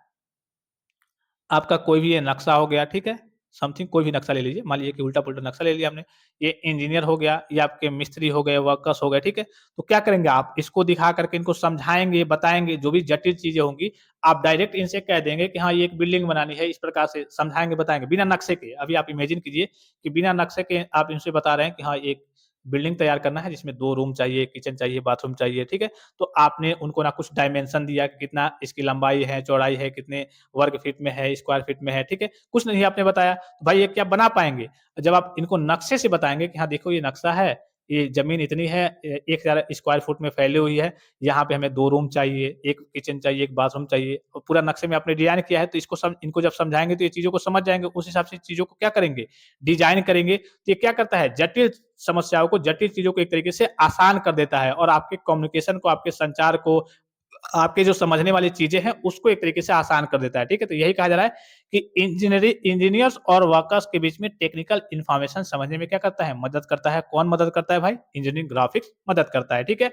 S1: आपका कोई भी ये नक्शा हो गया, ठीक है? समथिंग कोई भी नक्शा ले लीजिए, मान लीजिए कि उल्टा-पुल्टा नक्शा ले लिया हमने। ये इंजीनियर हो गया, ये आपके मिस्त्री हो गए, वर्कर्स हो गए, ठीक है? तो क्या करेंगे आप, इसको दिखा कर के इनको समझाएँगे, बताएँगे, जो भी जटिल चीज़ें होंगी, आप डायरेक्ट इनसे कह देंगे कि हाँ, ये एक बिल्डिंग बनानी है, इस प्रकार से समझाएँगे, बताएँगे, बिना नक्शे के। अभी आप इमेजिन कीजिए कि बिना नक्शे के आप इनसे बता रहे हैं कि हाँ, एक बिल्डिंग तैयार करना है, जिसमें 2 रूम चाहिए, किचन चाहिए, बाथरूम चाहिए, ठीक है? तो आपने उनको ना कुछ डायमेंशन दिया कि कितना इसकी लंबाई है, चौड़ाई है, कितने वर्ग फीट में है, स्क्वायर फीट में है, ठीक है? कुछ नहीं आपने बताया, तो भाई ये क्या बना पाएँगे? जब आप इनको नक्शे से बताएँगे कि हाँ, देखो ये नक्शा है, ये ज़मीन इतनी है, 1000 स्क्वायर फुट में फैली हुई है, यहाँ पे हमें 2 रूम चाहिए, 1 किचन चाहिए, 1 बाथरूम चाहिए और पूरा नक्शे में आपने डिज़ाइन किया है, तो इनको जब समझाएँगे तो ये चीज़ों को समझ जाएँगे, उस हिसाब से चीज़ों को क्या करेंगे, डिज़ाइन करेंगे। तो ये क्या करता है, जटिल समस्याओं को, जटिल चीज़ों को एक तरीके से आसान कर देता है और आपके कम्युनिकेशन को, आपके संचार को, आपके जो समझने वाली चीज़ें हैं, उसको एक तरीके से आसान कर देता है, ठीक है? तो यही कहा जा रहा है कि इंजीनियर्स और वर्कर्स के बीच में टेक्निकल इन्फॉर्मेशन समझने में क्या करता है? मदद करता है। कौन मदद करता है भाई? इंजीनियरिंग ग्राफिक्स मदद करता है, ठीक है?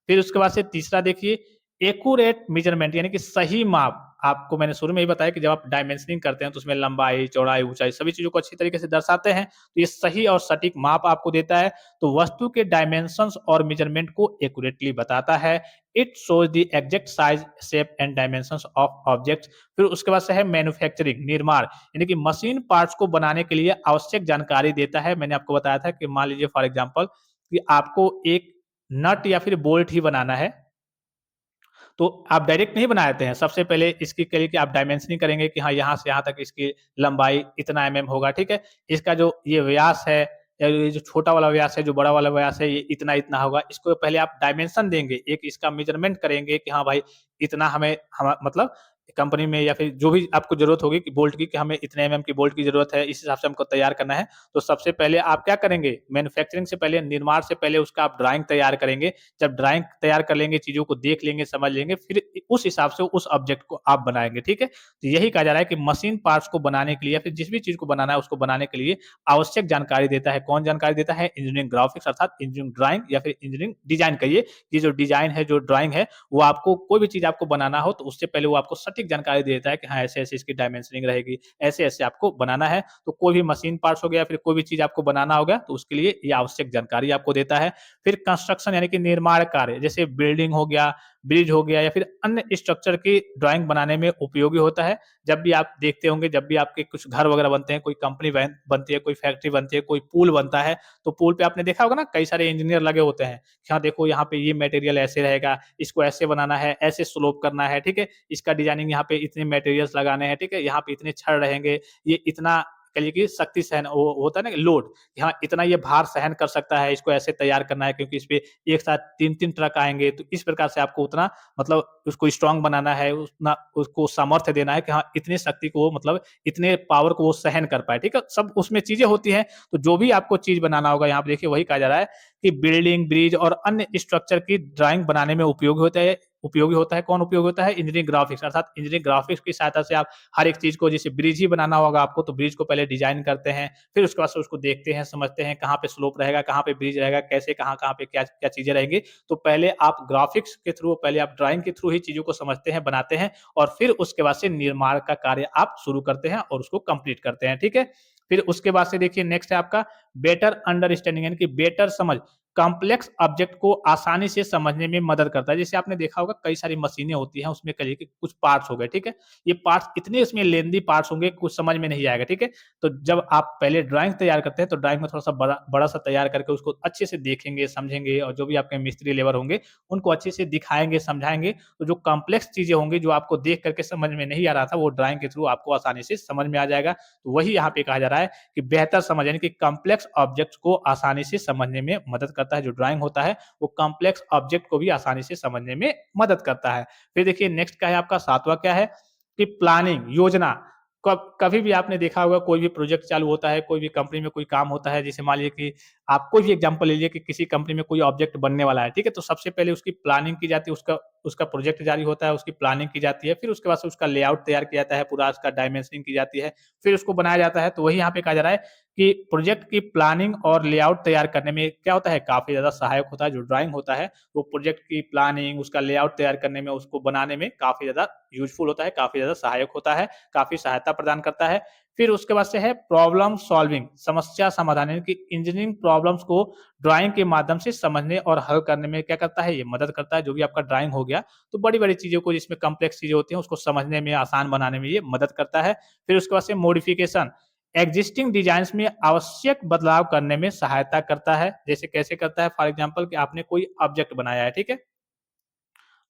S1: फिर उसके बाद से तीसरा देखिए, एक्यूरेट मेजरमेंट, यानी कि सही माप। आपको मैंने शुरू में ही बताया कि जब आप डायमेंशनिंग करते हैं, तो उसमें लंबाई, चौड़ाई, ऊँचाई सभी चीज़ों को अच्छी तरीके से दर्शाते हैं। तो ये सही और सटीक माप आपको देता है। तो वस्तु के डायमेंशंस और मेजरमेंट को एक्यूरेटली बताता है। It shows the exact size, shape and dimensions of objects. फिर उसके बाद से है मैन्युफैक्चरिंग, निर्माण, यानी कि मशीन पार्ट्स को बनाने के लिए आवश्यक जानकारी देता है। मैंने आपको बताया था कि मान लीजिए फॉर एग्ज़ाम्पल कि आपको एक नट या फिर बोल्ट ही बनाना है, तो आप डायरेक्ट नहीं बना देते हैं। सबसे पहले इसकी करिए कि आप डायमेंशनिंग करेंगे कि हाँ, यहाँ से यहाँ तक इसकी लंबाई इतना एमएम होगा, ठीक है? इसका जो ये व्यास है, या ये जो छोटा वाला व्यास है, जो बड़ा वाला व्यास है, ये इतना-इतना होगा। इसको पहले आप डायमेंशन देंगे, एक इसका मेज़रमेंट करेंगे कि हाँ भाई, इतना हमें मतलब कंपनी में या फिर जो भी आपको ज़रूरत होगी कि बोल्ट की, कि हमें इतने एमएम की बोल्ट की ज़रूरत है, इस हिसाब से हमको तैयार करना है। तो सबसे पहले आप क्या करेंगे? मैन्युफैक्चरिंग से पहले, निर्माण से पहले उसका आप ड्राइंग तैयार करेंगे। जब ड्राइंग तैयार कर लेंगे, चीज़ों को देख लेंगे, समझ लेंगे, फिर उस हिसाब से उस ऑब्जेक्ट को आप बनाएँगे, ठीक है? तो यही कहा जा रहा है कि मशीन पार्ट्स को बनाने के लिए या फिर जिस भी चीज़ को बनाना है, उसको बनाने के लिए आवश्यक जानकारी देता है। कौन जानकारी देता है? इंजीनियरिंग ग्राफिक्स, अर्थात इंजीनियरिंग ड्राइंग या फिर इंजीनियरिंग डिज़ाइन कहिए। ये जो डिज़ाइन है, जो ड्राइंग है, वो आपको कोई भी चीज़ आपको बनाना हो, तो उससे पहले वो आपको सटीक सटीक जानकारी दे देता है कि हाँ, ऐसे-ऐसे इसकी डायमेंशनिंग रहेगी, ऐसे-ऐसे आपको बनाना है। तो कोई भी मशीन पार्ट्स हो गया, फिर कोई भी चीज़ आपको बनाना हो गया, तो उसके लिए ये आवश्यक जानकारी आपको देता है। फिर कंस्ट्रक्शन यानी कि निर्माण कार्य, जैसे बिल्डिंग हो गया, ब्रिज हो गया या फिर अन्य स्ट्रक्चर की ड्राइंग बनाने में उपयोगी होता है। जब भी आप देखते होंगे, जब भी आपके कुछ घर वगैरह बनते हैं, कोई कंपनी बनती है, कोई फैक्ट्री बनती है, कोई पुल बनता है, तो पुल पे आपने देखा होगा ना, कई सारे इंजीनियर लगे होते हैं कि हाँ, देखो यहाँ पे ये मटेरियल ऐसे रहेगा, इसको ऐसे बनाना है, ऐसे स्लोप करना है, ठीक है? इसका डिजाइनिंग यहाँ पे इतने मटेरियल्स लगाने हैं, ठीक है? यहाँ पे इतने छड़ रहेंगे, ये इतना कहिए कि शक्ति सहन वो होता है ना, लोड, यहाँ इतना ये भार सहन कर सकता है, इसको ऐसे तैयार करना है क्योंकि इस पे एक साथ 3-3 ट्रक आएँगे, तो इस प्रकार से आपको उतना मतलब उसको स्ट्रॉन्ग बनाना है, उतना उसको सामर्थ्य देना है कि हाँ, इतनी शक्ति को मतलब इतने पावर को वो सहन कर पाए, ठीक है? सब उसमें चीज़ें होती हैं, तो जो भी आपको चीज़ बनाना होगा, यहाँ पे देखिए वही कहा जा रहा है कि बिल्डिंग, ब्रिज और अन्य स्ट्रक्चर की ड्राइंग बनाने में उपयोगी होता है। कौन उपयोगी होता है? इंजीनियरिंग ग्राफिक्स, अर्थात इंजीनियरिंग ग्राफिक्स की सहायता से आप हर एक चीज़ को, जैसे ब्रिज ही बनाना होगा आपको, तो ब्रिज को पहले डिज़ाइन करते हैं, फिर उसके बाद से उसको देखते हैं, समझते हैं कहाँ पे स्लोप रहेगा, कहाँ पे ब्रिज रहेगा, कैसे कहाँ-कहाँ पे क्या-क्या चीज़ें रहेंगी। तो पहले आप ग्राफिक्स के थ्रू, पहले आप ड्राइंग के थ्रू ही चीज़ों को समझते हैं, बनाते हैं और फिर उसके बाद से निर्माण का कार्य आप शुरू करते हैं और उसको कंप्लीट करते हैं, ठीक है? फिर उसके बाद से देखिए नेक्स्ट है आपका बेटर अंडरस्टैंडिंग, यानी कि बेटर समझ, कॉम्प्लेक्स ऑब्जेक्ट को आसानी से समझने में मदद करता है। जैसे आपने देखा होगा कई सारी मशीनें होती हैं, उसमें कहिए कि कुछ पार्ट्स हो गए, ठीक है? ये पार्ट्स इतने इसमें लेंथी पार्ट्स होंगे, कुछ समझ में नहीं आएगा, ठीक है? तो जब आप पहले ड्राइंग तैयार करते हैं, तो ड्राइंग में थोड़ा-सा बड़ा-सा तैयार करके उसको अच्छे से देखेंगे, समझेंगे और जो भी आपके मिस्त्री लेबर होंगे, उनको अच्छे से दिखाएँगे, समझाएँगे। तो जो कॉम्प्लेक्स चीज़ें होंगी, जो आपको देख कर के समझ में नहीं आ रहा था, वो ड्राइंग के थ्रू आपको आसानी से समझ में आ जाएगा। तो वही यहाँ पे कहा जा रहा है कि बेहतर समझ, यानी कि कॉम्प्लेक्स ऑब्जेक्ट्स को आसानी से समझने में मदद करता है। जो ड्राइंग होता है, वो कॉम्प्लेक्स ऑब्जेक्ट को भी आसानी से समझने में मदद करता है। फिर देखिए नेक्स्ट क्या है आपका, 7वां क्या है कि प्लानिंग, योजना। कभी भी आपने देखा होगा कोई भी प्रोजेक्ट चालू होता है, कोई भी कंपनी में कोई काम होता है, जैसे मान लीजिए कि आप कोई भी एग्ज़ाम्पल ले लीजिए कि किसी कंपनी में कोई ऑब्जेक्ट बनने वाला है, ठीक है? तो सबसे पहले उसकी प्लानिंग की जाती है, उसका उसका प्रोजेक्ट जारी होता है, उसकी प्लानिंग की जाती है, फिर उसके बाद से उसका लेआउट तैयार किया जाता है, पूरा उसका डायमेंशनिंग की जाती है, फिर उसको बनाया जाता है। तो वही यहाँ पे कहा जा रहा है कि प्रोजेक्ट की प्लानिंग और लेआउट तैयार करने में क्या होता है, काफ़ी ज़्यादा सहायक होता है। जो ड्राइंग होता है, वो प्रोजेक्ट की प्लानिंग, उसका लेआउट तैयार करने में, उसको बनाने में काफ़ी ज़्यादा यूज़फुल होता है, काफ़ी ज़्यादा सहायक होता है, काफ़ी सहायता प्रदान करता है। फिर उसके बाद से है प्रॉब्लम सॉल्विंग, समस्या समाधान, यानी कि इंजीनियरिंग प्रॉब्लम्स को ड्राइंग के माध्यम से समझने और हल करने में क्या करता है, ये मदद करता है। जो भी आपका ड्राइंग हो गया, तो बड़ी-बड़ी चीज़ों को, जिसमें कॉम्प्लेक्स चीज़ें होती हैं, उसको समझने में, आसान बनाने में ये मदद करता है। फिर उसके बाद से मॉडिफिकेशन, एक्जिस्टिंग डिज़ाइन्स में आवश्यक बदलाव करने में सहायता करता है। जैसे कैसे करता है, फॉर एग्ज़ाम्पल कि आपने कोई ऑब्जेक्ट बनाया है, ठीक है?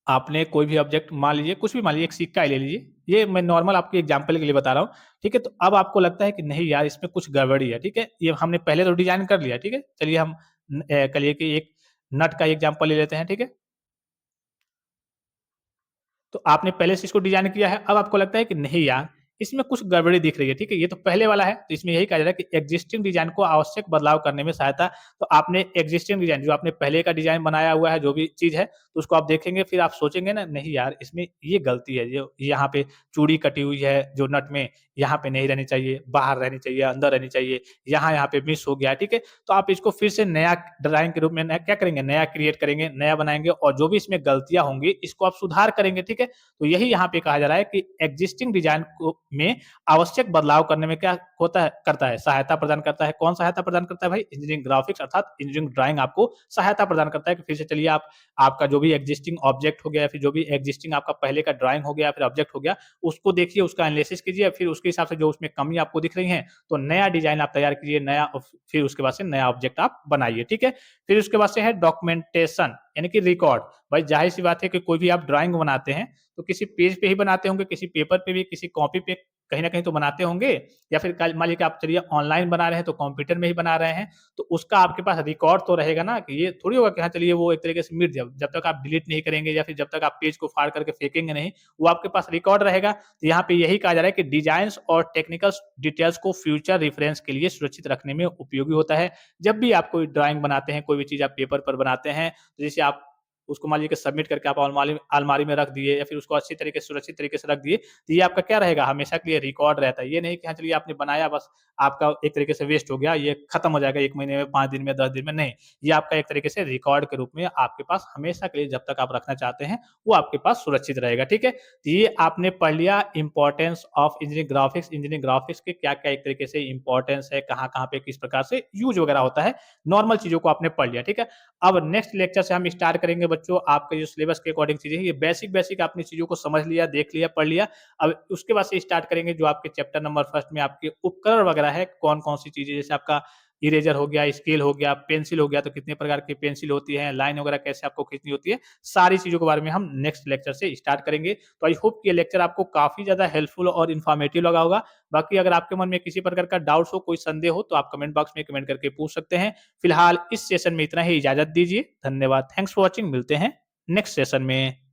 S1: आपने कोई भी ऑब्जेक्ट मान लीजिए, कुछ भी मान लीजिए, एक सिक्का ही ले लीजिए। ये मैं नॉर्मल आपके एग्ज़ाम्पल के लिए बता रहा हूँ, ठीक है? तो अब आपको लगता है कि नहीं यार, इसमें कुछ गड़बड़ी है, ठीक है? ये हमने पहले तो डिज़ाइन कर लिया, ठीक है? चलिए हम कहिए कि एक नट का एग्ज़ाम्पल ले लेते हैं, ठीक है? तो आपने पहले से इसको डिज़ाइन किया है, अब आपको लगता है कि नहीं यार, इसमें कुछ गड़बड़ी दिख रही है, ठीक है? ये तो पहले वाला है, तो इसमें यही कहा जा रहा है कि एक्जिस्टिंग डिज़ाइन को आवश्यक बदलाव करने में सहायता। तो आपने एक्जिस्टिंग डिज़ाइन, जो आपने पहले का डिज़ाइन बनाया हुआ है, जो भी चीज़ है, तो उसको आप देखेंगे, फिर आप सोचेंगे ना, नहीं यार, इसमें ये गलती है, जो यहाँ पे चूड़ी कटी हुई है, जो नट में, यहाँ पे नहीं रहनी चाहिए, बाहर रहनी चाहिए, अंदर रहनी चाहिए, यहाँ-यहाँ पे मिस हो गया, ठीक है? तो आप इसको फिर से नया ड्राइंग के रूप में नया क्या करेंगे, नया क्रिएट करेंगे, नया बनाएँगे और जो भी इसमें गलतियाँ होंगी, इसको आप सुधार करेंगे, ठीक है? तो यही यहाँ पे कहा जा रहा है कि एक्जिस्टिंग डिज़ाइन को में आवश्यक बदलाव करने में क्या होता है, करता है, सहायता प्रदान करता है। कौन सहायता प्रदान करता है भाई? इंजीनियरिंग ग्राफिक्स, अर्थात इंजीनियरिंग ड्राइंग आपको सहायता प्रदान करता है कि फिर से चलिए आप, आपका जो भी एक्जिस्टिंग ऑब्जेक्ट हो गया, या फिर जो भी एक्जिस्टिंग आपका पहले का ड्राइंग हो गया, या फिर ऑब्जेक्ट हो गया, उसको देखिए, उसका एनालिसिस कीजिए, फिर उसके हिसाब से जो उसमें कमी आपको दिख रही है, तो नया डिज़ाइन आप तैयार कीजिए, नया फिर उसके बाद से नया ऑब्जेक्ट आप बनाइए, ठीक है? फिर उसके बाद से है डॉक्यूमेंटेशन, यानी कि रिकॉर्ड। भाई ज़ाहिर-सी बात है कि कोई भी आप ड्राइंग बनाते हैं, तो किसी पेज पे ही बनाते होंगे, किसी पेपर पे भी, किसी कॉपी पे कहीं न कहीं तो बनाते होंगे, या फिर कल मान लीजिए कि आप चलिए ऑनलाइन बना रहे हैं, तो कंप्यूटर में ही बना रहे हैं, तो उसका आपके पास रिकॉर्ड तो रहेगा ना, कि ये थोड़ी होगा कि हाँ, चलिए वो एक तरीके से मिट जाए। जब तक आप डिलीट नहीं करेंगे, या फिर जब तक आप पेज को फाड़ करके फेंकेंगे नहीं, वो आपके पास रिकॉर्ड रहेगा। तो यहाँ पे यही कहा जा रहा है कि डिज़ाइन्स और टेक्निकल डिटेल्स को फ्यूचर रेफरेंस के लिए सुरक्षित रखने में उपयोगी होता है। जब भी आप कोई ड्राइंग बनाते हैं, कोई भी चीज़ आप पेपर पर बनाते हैं, तो जैसे आप उसको मान लीजिए कि सबमिट करके आप अलमारी अलमारी में रख दिए या फिर उसको अच्छी तरीके से सुरक्षित तरीके से रख दिए, तो ये आपका क्या रहेगा, हमेशा के लिए रिकॉर्ड रहता है। ये नहीं कि हाँ, चलिए आपने बनाया बस आपका एक तरीके से वेस्ट हो गया, ये खत्म हो जाएगा 1 महीने में, 5 दिन में, 10 दिन में, नहीं। ये आपका एक तरीके से रिकॉर्ड के रूप में आपके पास हमेशा के लिए जब तक आप रखना चाहते हैं, वो आपके पास सुरक्षित रहेगा, ठीक है? तो ये आपने पढ़ लिया importance of engineering graphics. Engineering graphics के क्या-क्या एक तरीके से इम्पोर्टेंस है, कहाँ-कहाँ पे किस प्रकार से यूज़ वगैरह होता है, नॉर्मल चीज़ों को आपने पढ़ लिया, ठीक है? अब नेक्स्ट लेक्चर से हम स्टार्ट करेंगे बच्चों, आपके जो सिलेबस के अकॉर्डिंग चीज़ें हैं, ये बेसिक-बेसिक आपने चीज़ों को समझ लिया, देख लिया, पढ़ लिया। अब उसके बाद से स्टार्ट करेंगे जो आपके चैप्टर नंबर फर्स्ट में आपके उपकरण वगैरह है, कौन-कौन सी चीज़ें, जैसे आपका इरेज़र हो गया, स्केल हो गया, पेंसिल हो गया, तो कितने प्रकार की पेंसिल होती है, लाइन वगैरह कैसे आपको खींचनी होती है, सारी चीज़ों के बारे में हम नेक्स्ट लेक्चर से स्टार्ट करेंगे। तो आई होप कि ये लेक्चर आपको काफ़ी ज़्यादा हेल्पफुल और इन्फॉर्मेटिव लगा होगा। बाकी अगर आपके मन में किसी प्रकार का डाउट्स हो, कोई संदेह हो, तो आप कमेंट बॉक्स में कमेंट करके पूछ सकते हैं। फिलहाल इस सेशन में इतना ही, इजाज़त दीजिए। धन्यवाद। Thanks for watching. मिलते हैं नेक्स्ट सेशन में।